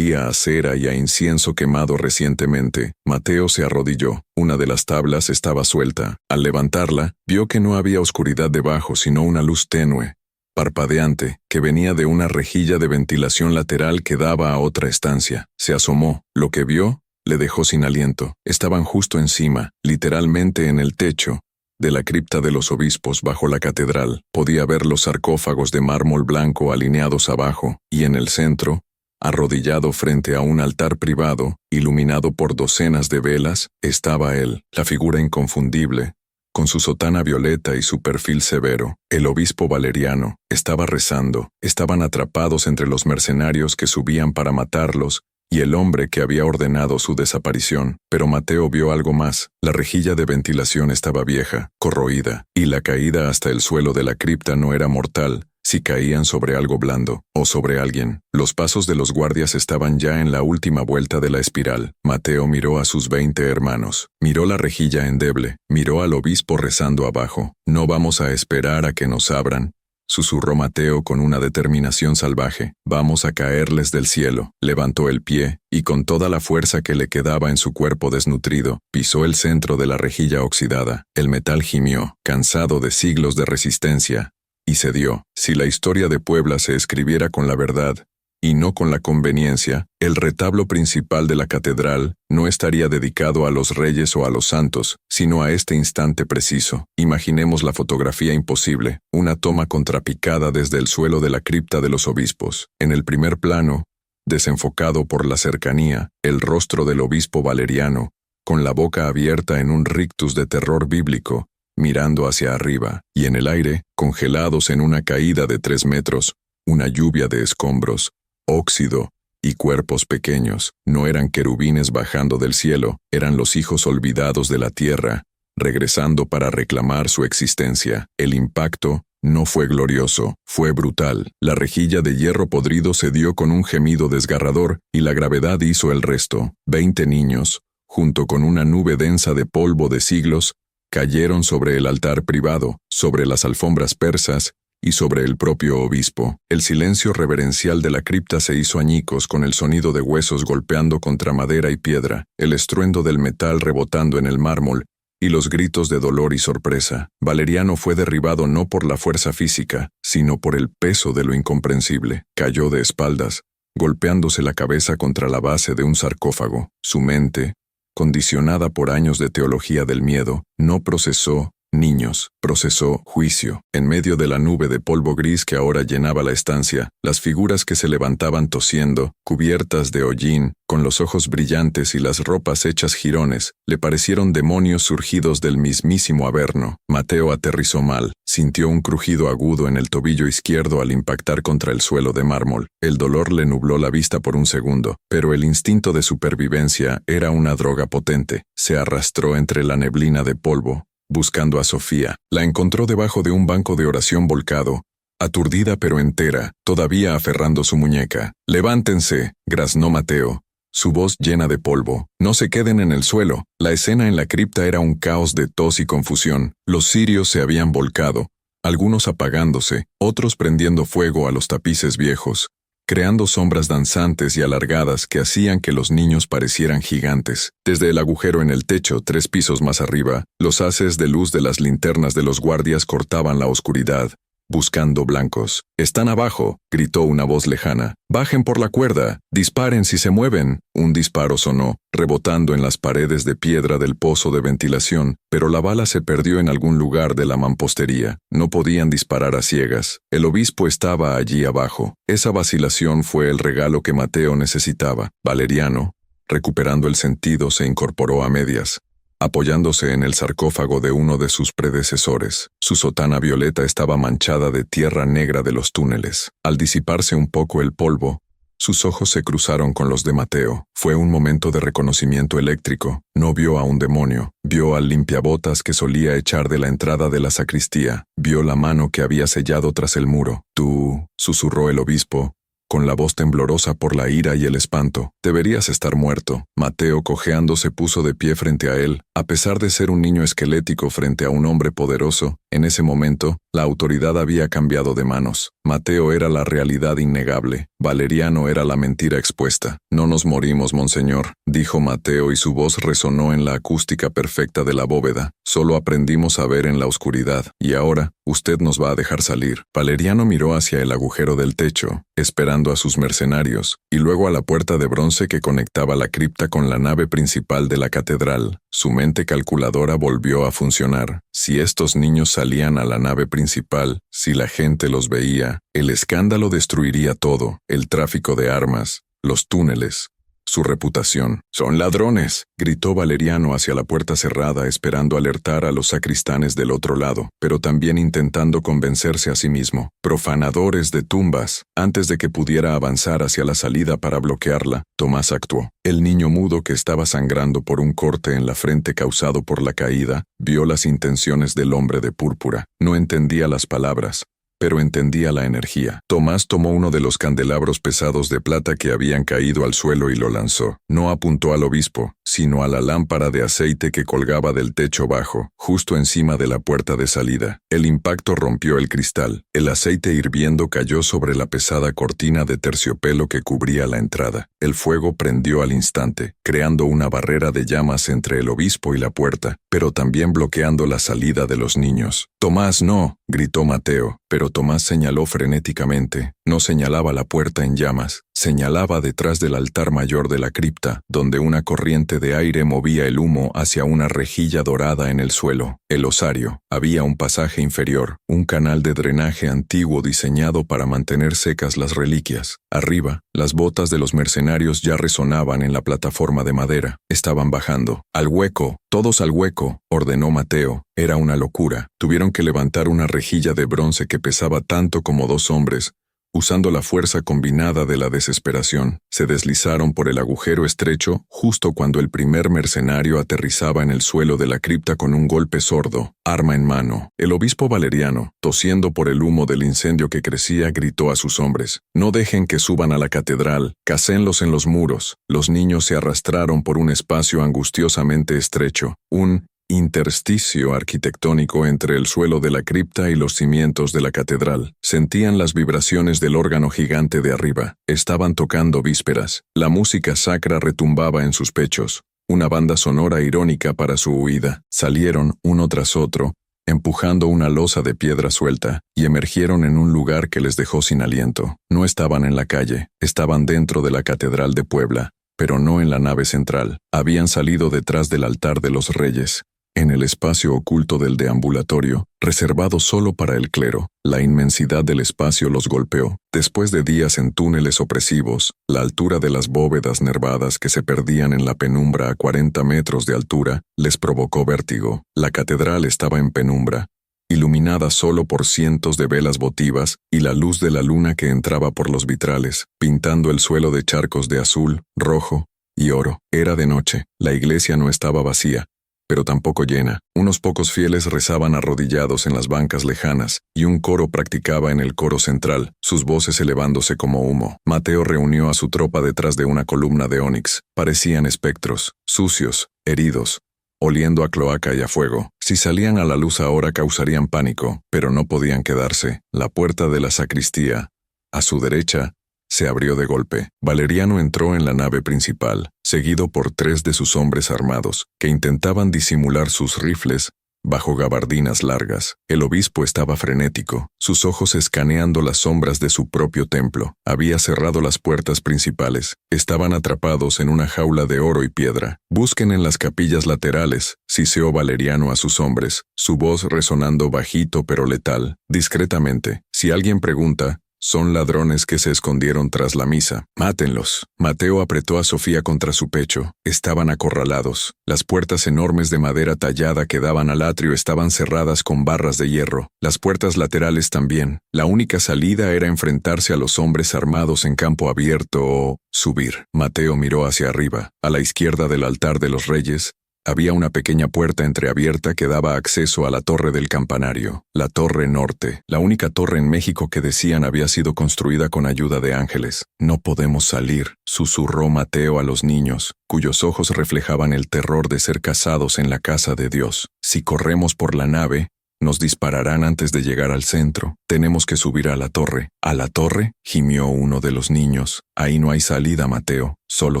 Speaker 1: a cera y a incienso quemado recientemente. Mateo se arrodilló. Una de las tablas estaba suelta. Al levantarla, vio que no había oscuridad debajo, sino una luz tenue, parpadeante, que venía de una rejilla de ventilación lateral que daba a otra estancia. Se asomó. Lo que vio le dejó sin aliento. Estaban justo encima, literalmente en el techo, de la cripta de los obispos bajo la catedral. Podía ver los sarcófagos de mármol blanco alineados abajo, y en el centro, arrodillado frente a un altar privado, iluminado por docenas de velas, estaba él, la figura inconfundible, con su sotana violeta y su perfil severo. El obispo Valeriano estaba rezando. Estaban atrapados entre los mercenarios que subían para matarlos y el hombre que había ordenado su desaparición. Pero Mateo vio algo más. La rejilla de ventilación estaba vieja, corroída, y la caída hasta el suelo de la cripta no era mortal si caían sobre algo blando, o sobre alguien. Los pasos de los guardias estaban ya en la última vuelta de la espiral. Mateo miró a sus 20 hermanos. Miró la rejilla endeble. Miró al obispo rezando abajo. «No vamos a esperar a que nos abran», susurró Mateo con una determinación salvaje. «Vamos a caerles del cielo». Levantó el pie, y con toda la fuerza que le quedaba en su cuerpo desnutrido, pisó el centro de la rejilla oxidada. El metal gimió, cansado de siglos de resistencia, y cedió. Si la historia de Puebla se escribiera con la verdad, y no con la conveniencia, el retablo principal de la catedral no estaría dedicado a los reyes o a los santos, sino a este instante preciso. Imaginemos la fotografía imposible, una toma contrapicada desde el suelo de la cripta de los obispos. En el primer plano, desenfocado por la cercanía, el rostro del obispo Valeriano, con la boca abierta en un rictus de terror bíblico, mirando hacia arriba, y en el aire, congelados en una caída de 3 metros, una lluvia de escombros, óxido y cuerpos pequeños. No eran querubines bajando del cielo, eran los hijos olvidados de la tierra, regresando para reclamar su existencia. El impacto no fue glorioso, fue brutal. La rejilla de hierro podrido cedió con un gemido desgarrador y la gravedad hizo el resto. 20 niños, junto con una nube densa de polvo de siglos, cayeron sobre el altar privado, sobre las alfombras persas y sobre el propio obispo. El silencio reverencial de la cripta se hizo añicos con el sonido de huesos golpeando contra madera y piedra, el estruendo del metal rebotando en el mármol y los gritos de dolor y sorpresa. Valeriano fue derribado no por la fuerza física, sino por el peso de lo incomprensible. Cayó de espaldas, golpeándose la cabeza contra la base de un sarcófago. Su mente, condicionada por años de teología del miedo, no procesó niños, procesó juicio. En medio de la nube de polvo gris que ahora llenaba la estancia, las figuras que se levantaban tosiendo, cubiertas de hollín, con los ojos brillantes y las ropas hechas jirones, le parecieron demonios surgidos del mismísimo Averno. Mateo aterrizó mal, sintió un crujido agudo en el tobillo izquierdo al impactar contra el suelo de mármol. El dolor le nubló la vista por un segundo, pero el instinto de supervivencia era una droga potente. Se arrastró entre la neblina de polvo, buscando a Sofía. La encontró debajo de un banco de oración volcado, aturdida pero entera, todavía aferrando su muñeca. «Levántense», graznó Mateo, su voz llena de polvo. «No se queden en el suelo». La escena en la cripta era un caos de tos y confusión. Los cirios se habían volcado, algunos apagándose, otros prendiendo fuego a los tapices viejos, creando sombras danzantes y alargadas que hacían que los niños parecieran gigantes. Desde el agujero en el techo, 3 pisos más arriba, los haces de luz de las linternas de los guardias cortaban la oscuridad, buscando blancos. «Están abajo», gritó una voz lejana. «Bajen por la cuerda, disparen si se mueven». Un disparo sonó, rebotando en las paredes de piedra del pozo de ventilación, pero la bala se perdió en algún lugar de la mampostería. No podían disparar a ciegas. El obispo estaba allí abajo. Esa vacilación fue el regalo que Mateo necesitaba. Valeriano, recuperando el sentido, se incorporó a medias, apoyándose en el sarcófago de uno de sus predecesores. Su sotana violeta estaba manchada de tierra negra de los túneles. Al disiparse un poco el polvo, sus ojos se cruzaron con los de Mateo. Fue un momento de reconocimiento eléctrico. No vio a un demonio. Vio al limpiabotas que solía echar de la entrada de la sacristía. Vio la mano que había sellado tras el muro. «Tú», susurró el obispo, con la voz temblorosa por la ira y el espanto. «Deberías estar muerto». Mateo, cojeando, se puso de pie frente a él. A pesar de ser un niño esquelético frente a un hombre poderoso, en ese momento, la autoridad había cambiado de manos. Mateo era la realidad innegable. Valeriano era la mentira expuesta. «No nos morimos, monseñor», dijo Mateo y su voz resonó en la acústica perfecta de la bóveda. «Solo aprendimos a ver en la oscuridad. Y ahora, usted nos va a dejar salir». Valeriano miró hacia el agujero del techo, esperando a sus mercenarios, y luego a la puerta de bronce que conectaba la cripta con la nave principal de la catedral. Su mente calculadora volvió a funcionar. Si estos niños salían a la nave principal, si la gente los veía, el escándalo destruiría todo: el tráfico de armas, los túneles, su reputación. «Son ladrones», gritó Valeriano hacia la puerta cerrada, esperando alertar a los sacristanes del otro lado, pero también intentando convencerse a sí mismo. «Profanadores de tumbas». Antes de que pudiera avanzar hacia la salida para bloquearla, Tomás actuó. El niño mudo, que estaba sangrando por un corte en la frente causado por la caída, vio las intenciones del hombre de púrpura. No entendía las palabras, pero entendía la energía. Tomás tomó uno de los candelabros pesados de plata que habían caído al suelo y lo lanzó. No apuntó al obispo, sino a la lámpara de aceite que colgaba del techo bajo, justo encima de la puerta de salida. El impacto rompió el cristal. El aceite hirviendo cayó sobre la pesada cortina de terciopelo que cubría la entrada. El fuego prendió al instante, creando una barrera de llamas entre el obispo y la puerta, pero también bloqueando la salida de los niños. «Tomás, no», gritó Mateo, pero Tomás señaló frenéticamente. No señalaba la puerta en llamas, señalaba detrás del altar mayor de la cripta, donde una corriente de aire movía el humo hacia una rejilla dorada en el suelo. El osario. Había un pasaje inferior, un canal de drenaje antiguo diseñado para mantener secas las reliquias. Arriba, las botas de los mercenarios ya resonaban en la plataforma de madera. Estaban bajando. «Al hueco, todos al hueco», ordenó Mateo. Era una locura. Tuvieron que levantar una rejilla de bronce que pesaba tanto como 2 hombres, Usando la fuerza combinada de la desesperación, se deslizaron por el agujero estrecho justo cuando el primer mercenario aterrizaba en el suelo de la cripta con un golpe sordo, arma en mano. El obispo Valeriano, tosiendo por el humo del incendio que crecía, gritó a sus hombres: «No dejen que suban a la catedral, cásenlos en los muros». Los niños se arrastraron por un espacio angustiosamente estrecho, un intersticio arquitectónico entre el suelo de la cripta y los cimientos de la catedral. Sentían las vibraciones del órgano gigante de arriba. Estaban tocando vísperas. La música sacra retumbaba en sus pechos. Una banda sonora irónica para su huida. Salieron, uno tras otro, empujando una losa de piedra suelta, y emergieron en un lugar que les dejó sin aliento. No estaban en la calle, estaban dentro de la Catedral de Puebla, pero no en la nave central. Habían salido detrás del altar de los reyes, en el espacio oculto del deambulatorio, reservado solo para el clero. La inmensidad del espacio los golpeó. Después de días en túneles opresivos, la altura de las bóvedas nervadas que se perdían en la penumbra a 40 metros de altura les provocó vértigo. La catedral estaba en penumbra, iluminada solo por cientos de velas votivas y la luz de la luna que entraba por los vitrales, pintando el suelo de charcos de azul, rojo y oro. Era de noche. La iglesia no estaba vacía, pero tampoco llena. Unos pocos fieles rezaban arrodillados en las bancas lejanas, y un coro practicaba en el coro central, sus voces elevándose como humo. Mateo reunió a su tropa detrás de una columna de ónix. Parecían espectros, sucios, heridos, oliendo a cloaca y a fuego. Si salían a la luz ahora causarían pánico, pero no podían quedarse. La puerta de la sacristía, a su derecha, se abrió de golpe. Valeriano entró en la nave principal, seguido por 3 de sus hombres armados, que intentaban disimular sus rifles bajo gabardinas largas. El obispo estaba frenético, sus ojos escaneando las sombras de su propio templo. Había cerrado las puertas principales. Estaban atrapados en una jaula de oro y piedra. «Busquen en las capillas laterales», siseó Valeriano a sus hombres, su voz resonando bajito pero letal. Discretamente: «Si alguien pregunta, son ladrones que se escondieron tras la misa. Mátenlos». Mateo apretó a Sofía contra su pecho. Estaban acorralados. Las puertas enormes de madera tallada que daban al atrio estaban cerradas con barras de hierro. Las puertas laterales también. La única salida era enfrentarse a los hombres armados en campo abierto o subir. Mateo miró hacia arriba. A la izquierda del altar de los reyes, había una pequeña puerta entreabierta que daba acceso a la torre del campanario, la Torre Norte, la única torre en México que decían había sido construida con ayuda de ángeles. «No podemos salir», susurró Mateo a los niños, cuyos ojos reflejaban el terror de ser cazados en la casa de Dios. «Si corremos por la nave, nos dispararán antes de llegar al centro. Tenemos que subir a la torre». «¿A la torre?», gimió uno de los niños. «Ahí no hay salida, Mateo, solo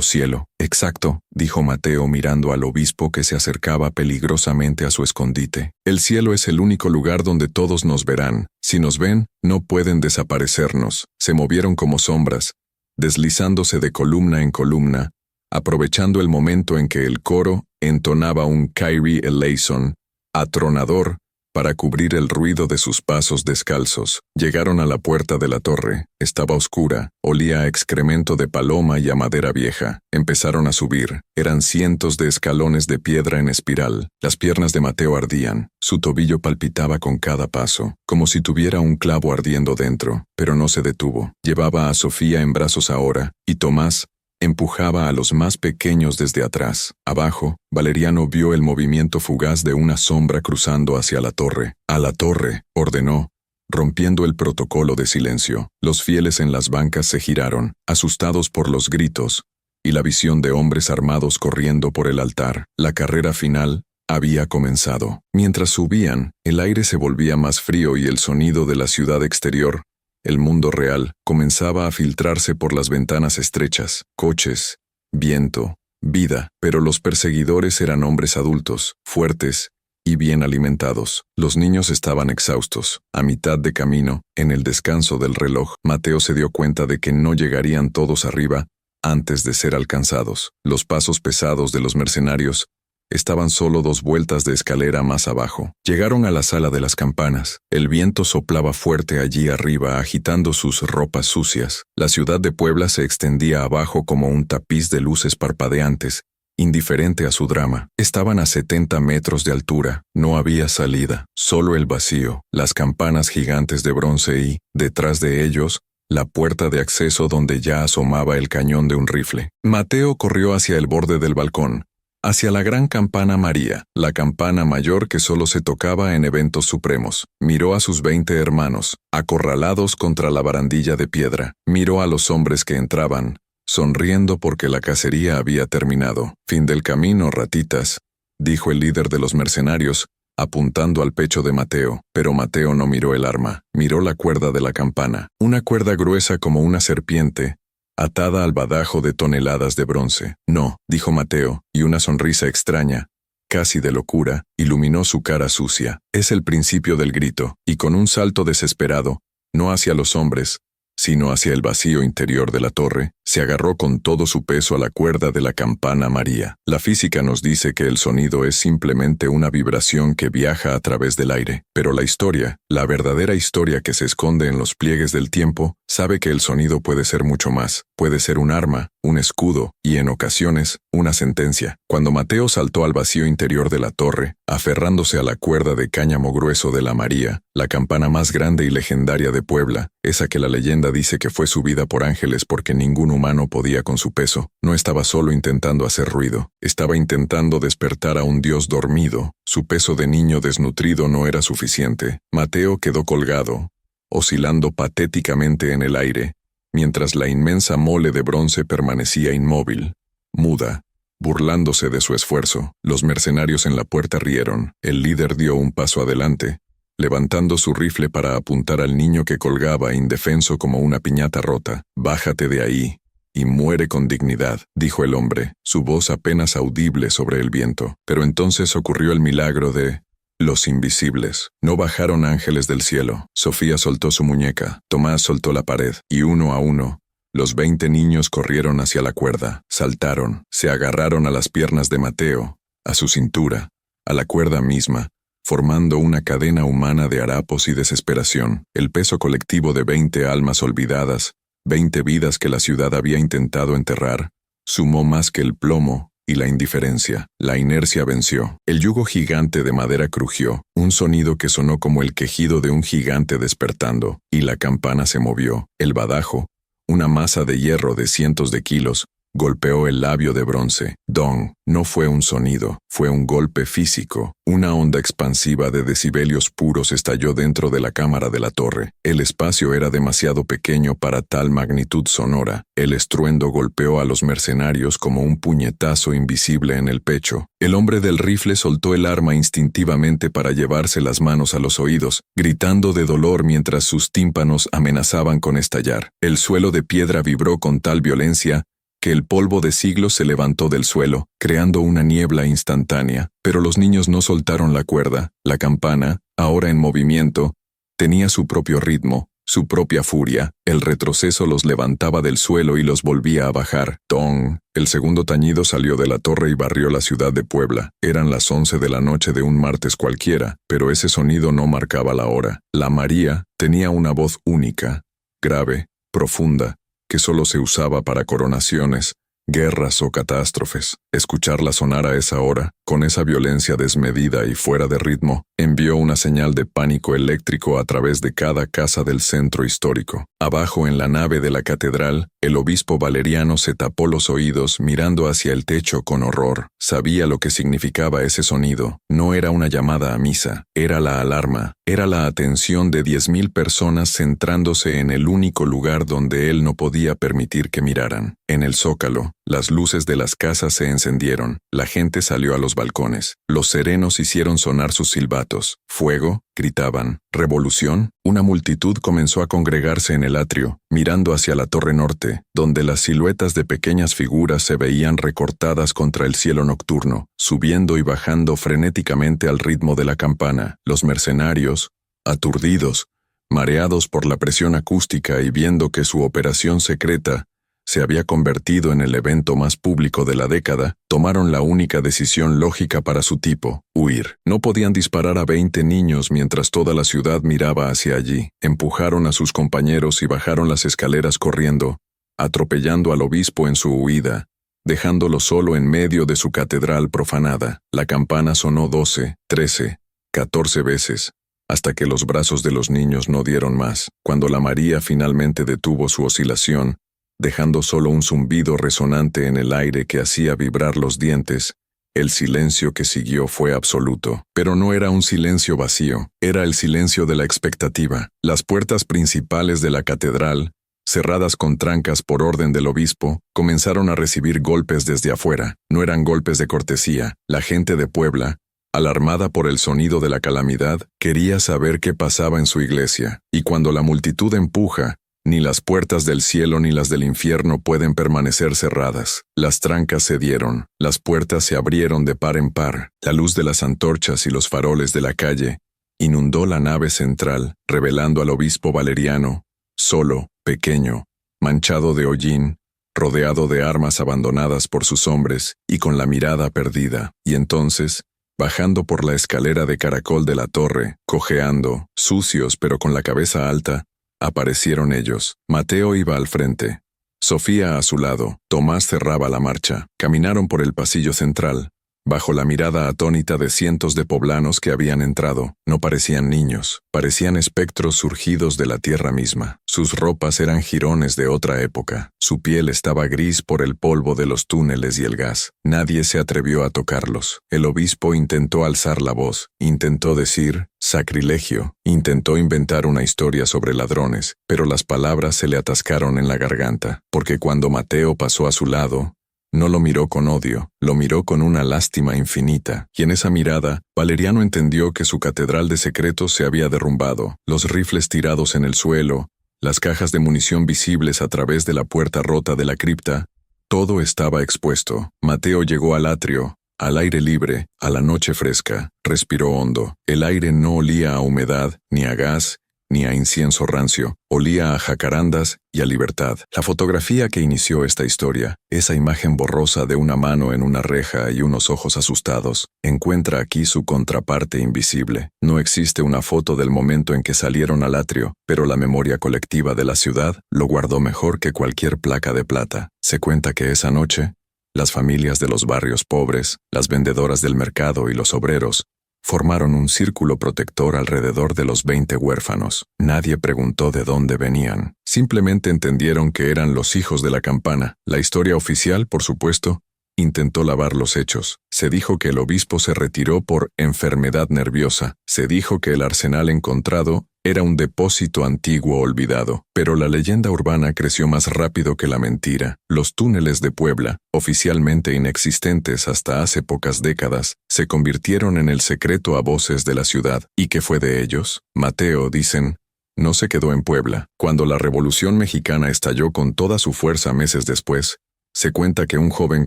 Speaker 1: cielo». «Exacto», dijo Mateo mirando al obispo que se acercaba peligrosamente a su escondite. «El cielo es el único lugar donde todos nos verán. Si nos ven, no pueden desaparecernos». Se movieron como sombras, deslizándose de columna en columna, aprovechando el momento en que el coro entonaba un Kyrie eleison atronador para cubrir el ruido de sus pasos descalzos. Llegaron a la puerta de la torre. Estaba oscura, olía a excremento de paloma y a madera vieja. Empezaron a subir. Eran cientos de escalones de piedra en espiral. Las piernas de Mateo ardían. Su tobillo palpitaba con cada paso, como si tuviera un clavo ardiendo dentro, pero no se detuvo. Llevaba a Sofía en brazos ahora, y Tomás empujaba a los más pequeños desde atrás. Abajo, Valeriano vio el movimiento fugaz de una sombra cruzando hacia la torre. «A la torre», ordenó, rompiendo el protocolo de silencio. Los fieles en las bancas se giraron, asustados por los gritos y la visión de hombres armados corriendo por el altar. La carrera final había comenzado. Mientras subían, el aire se volvía más frío y el sonido de la ciudad exterior, el mundo real, comenzaba a filtrarse por las ventanas estrechas. Coches, viento, vida. Pero los perseguidores eran hombres adultos, fuertes y bien alimentados. Los niños estaban exhaustos. A mitad de camino, en el descanso del reloj, Mateo se dio cuenta de que no llegarían todos arriba antes de ser alcanzados. Los pasos pesados de los mercenarios estaban solo 2 vueltas de escalera más abajo. Llegaron a la sala de las campanas. El viento soplaba fuerte allí arriba, agitando sus ropas sucias. La ciudad de Puebla se extendía abajo como un tapiz de luces parpadeantes, indiferente a su drama. Estaban a 70 metros de altura. No había salida, solo el vacío, las campanas gigantes de bronce y, detrás de ellos, la puerta de acceso donde ya asomaba el cañón de un rifle. Mateo corrió hacia el borde del balcón, hacia la gran campana María, la campana mayor que solo se tocaba en eventos supremos. Miró a sus 20 hermanos, acorralados contra la barandilla de piedra. Miró a los hombres que entraban, sonriendo porque la cacería había terminado. Fin del camino, ratitas, dijo el líder de los mercenarios, apuntando al pecho de Mateo. Pero Mateo no miró el arma, miró la cuerda de la campana, una cuerda gruesa como una serpiente, atada al badajo de toneladas de bronce. No, dijo Mateo, y una sonrisa extraña, casi de locura, iluminó su cara sucia. Es el principio del grito, y con un salto desesperado, no hacia los hombres, sino hacia el vacío interior de la torre, se agarró con todo su peso a la cuerda de la campana María. La física nos dice que el sonido es simplemente una vibración que viaja a través del aire, pero la historia, la verdadera historia que se esconde en los pliegues del tiempo, sabe que el sonido puede ser mucho más, puede ser un arma, un escudo, y en ocasiones, una sentencia. Cuando Mateo saltó al vacío interior de la torre, aferrándose a la cuerda de cáñamo grueso de la María, la campana más grande y legendaria de Puebla, esa que la leyenda dice que fue subida por ángeles porque ningún humano podía con su peso, no estaba solo intentando hacer ruido, estaba intentando despertar a un dios dormido. Su peso de niño desnutrido no era suficiente. Mateo quedó colgado, oscilando patéticamente en el aire, mientras la inmensa mole de bronce permanecía inmóvil, muda, burlándose de su esfuerzo. Los mercenarios en la puerta rieron. El líder dio un paso adelante, levantando su rifle para apuntar al niño que colgaba indefenso como una piñata rota. «Bájate de ahí y muere con dignidad», dijo el hombre, su voz apenas audible sobre el viento. Pero entonces ocurrió el milagro de los invisibles. No bajaron ángeles del cielo. Sofía soltó su muñeca, Tomás soltó la pared, y uno a uno, los 20 niños corrieron hacia la cuerda, saltaron, se agarraron a las piernas de Mateo, a su cintura, a la cuerda misma, formando una cadena humana de harapos y desesperación. El peso colectivo de 20 almas olvidadas, 20 vidas que la ciudad había intentado enterrar, sumó más que el plomo y la indiferencia. La inercia venció. El yugo gigante de madera crujió, un sonido que sonó como el quejido de un gigante despertando, y la campana se movió. El badajo, una masa de hierro de cientos de kilos, golpeó el labio de bronce. Dong. No fue un sonido, fue un golpe físico. Una onda expansiva de decibelios puros estalló dentro de la cámara de la torre. El espacio era demasiado pequeño para tal magnitud sonora. El estruendo golpeó a los mercenarios como un puñetazo invisible en el pecho. El hombre del rifle soltó el arma instintivamente para llevarse las manos a los oídos, gritando de dolor mientras sus tímpanos amenazaban con estallar. El suelo de piedra vibró con tal violencia que el polvo de siglos se levantó del suelo, creando una niebla instantánea. Pero los niños no soltaron la cuerda. La campana, ahora en movimiento, tenía su propio ritmo, su propia furia. El retroceso los levantaba del suelo y los volvía a bajar. ¡Tong! El segundo tañido salió de la torre y barrió la ciudad de Puebla. Eran las 11 de la noche de un martes cualquiera, pero ese sonido no marcaba la hora. La María tenía una voz única, grave, profunda, que solo se usaba para coronaciones, guerras o catástrofes. Escucharla sonar a esa hora, con esa violencia desmedida y fuera de ritmo, envió una señal de pánico eléctrico a través de cada casa del centro histórico. Abajo en la nave de la catedral, el obispo Valeriano se tapó los oídos mirando hacia el techo con horror. Sabía lo que significaba ese sonido. No era una llamada a misa, era la alarma, era la atención de 10.000 personas centrándose en el único lugar donde él no podía permitir que miraran. En el zócalo, las luces de las casas se encendieron, la gente salió a los balcones, los serenos hicieron sonar sus silbatos. «Fuego», gritaban. «Revolución». Una multitud comenzó a congregarse en el atrio, mirando hacia la torre norte, donde las siluetas de pequeñas figuras se veían recortadas contra el cielo nocturno, subiendo y bajando frenéticamente al ritmo de la campana. Los mercenarios, aturdidos, mareados por la presión acústica y viendo que su operación secreta se había convertido en el evento más público de la década, tomaron la única decisión lógica para su tipo: huir. No podían disparar a 20 niños mientras toda la ciudad miraba hacia allí. Empujaron a sus compañeros y bajaron las escaleras corriendo, atropellando al obispo en su huida, dejándolo solo en medio de su catedral profanada. La campana sonó 12, 13, 14 veces, hasta que los brazos de los niños no dieron más. Cuando la María finalmente detuvo su oscilación, dejando solo un zumbido resonante en el aire que hacía vibrar los dientes, el silencio que siguió fue absoluto. Pero no era un silencio vacío, era el silencio de la expectativa. Las puertas principales de la catedral, cerradas con trancas por orden del obispo, comenzaron a recibir golpes desde afuera. No eran golpes de cortesía. La gente de Puebla, alarmada por el sonido de la calamidad, quería saber qué pasaba en su iglesia. Y cuando la multitud empuja, ni las puertas del cielo ni las del infierno pueden permanecer cerradas. Las trancas cedieron, las puertas se abrieron de par en par. La luz de las antorchas y los faroles de la calle inundó la nave central, revelando al obispo Valeriano, solo, pequeño, manchado de hollín, rodeado de armas abandonadas por sus hombres y con la mirada perdida. Y entonces, bajando por la escalera de caracol de la torre, cojeando, sucios pero con la cabeza alta, aparecieron ellos. Mateo iba al frente, Sofía a su lado, Tomás cerraba la marcha. Caminaron por el pasillo central, bajo la mirada atónita de cientos de poblanos que habían entrado. No parecían niños, parecían espectros surgidos de la tierra misma. Sus ropas eran jirones de otra época. Su piel estaba gris por el polvo de los túneles y el gas. Nadie se atrevió a tocarlos. El obispo intentó alzar la voz, intentó decir sacrilegio, intentó inventar una historia sobre ladrones, pero las palabras se le atascaron en la garganta, porque cuando Mateo pasó a su lado, no lo miró con odio, lo miró con una lástima infinita, y en esa mirada, Valeriano entendió que su catedral de secretos se había derrumbado, los rifles tirados en el suelo, las cajas de munición visibles a través de la puerta rota de la cripta, todo estaba expuesto. Mateo llegó al atrio, al aire libre, a la noche fresca, respiró hondo. El aire no olía a humedad, ni a gas, ni a incienso rancio, olía a jacarandas y a libertad. La fotografía que inició esta historia, esa imagen borrosa de una mano en una reja y unos ojos asustados, encuentra aquí su contraparte invisible. No existe una foto del momento en que salieron al atrio, pero la memoria colectiva de la ciudad lo guardó mejor que cualquier placa de plata. Se cuenta que esa noche, las familias de los barrios pobres, las vendedoras del mercado y los obreros, formaron un círculo protector alrededor de los 20 huérfanos. Nadie preguntó de dónde venían. Simplemente entendieron que eran los hijos de la campana. La historia oficial, por supuesto, intentó lavar los hechos. Se dijo que el obispo se retiró por enfermedad nerviosa. Se dijo que el arsenal encontrado era un depósito antiguo olvidado. Pero la leyenda urbana creció más rápido que la mentira. Los túneles de Puebla, oficialmente inexistentes hasta hace pocas décadas, se convirtieron en el secreto a voces de la ciudad. ¿Y qué fue de ellos? Mateo, dicen, no se quedó en Puebla. Cuando la Revolución Mexicana estalló con toda su fuerza meses después, se cuenta que un joven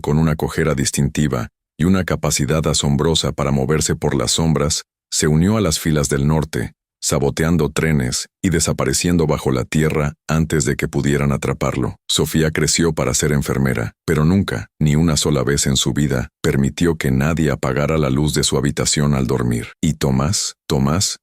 Speaker 1: con una cojera distintiva y una capacidad asombrosa para moverse por las sombras se unió a las filas del norte, saboteando trenes y desapareciendo bajo la tierra antes de que pudieran atraparlo. Sofía creció para ser enfermera, pero nunca, ni una sola vez en su vida, permitió que nadie apagara la luz de su habitación al dormir. Y Tomás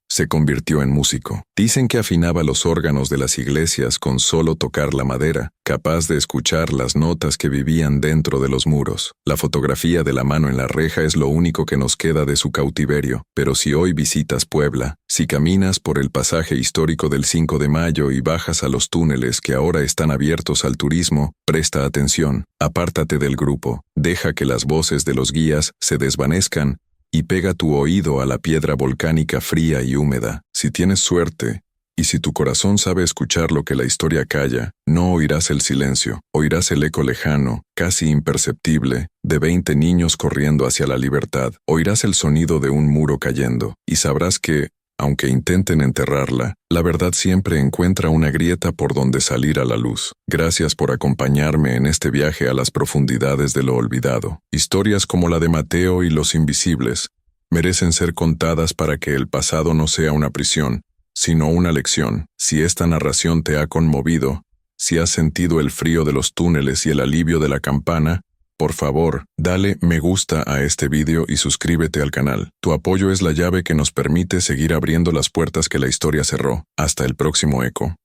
Speaker 1: se convirtió en músico. Dicen que afinaba los órganos de las iglesias con solo tocar la madera, capaz de escuchar las notas que vivían dentro de los muros. La fotografía de la mano en la reja es lo único que nos queda de su cautiverio, pero si hoy visitas Puebla, si caminas por el pasaje histórico del 5 de mayo y bajas a los túneles que ahora están abiertos al turismo, presta atención, apártate del grupo, deja que las voces de los guías se desvanezcan y pega tu oído a la piedra volcánica fría y húmeda. Si tienes suerte, y si tu corazón sabe escuchar lo que la historia calla, no oirás el silencio, oirás el eco lejano, casi imperceptible, de 20 niños corriendo hacia la libertad, oirás el sonido de un muro cayendo, y sabrás que, aunque intenten enterrarla, la verdad siempre encuentra una grieta por donde salir a la luz. Gracias por acompañarme en este viaje a las profundidades de lo olvidado. Historias como la de Mateo y los invisibles merecen ser contadas para que el pasado no sea una prisión, sino una lección. Si esta narración te ha conmovido, si has sentido el frío de los túneles y el alivio de la campana, por favor, dale me gusta a este video y suscríbete al canal. Tu apoyo es la llave que nos permite seguir abriendo las puertas que la historia cerró. Hasta el próximo eco.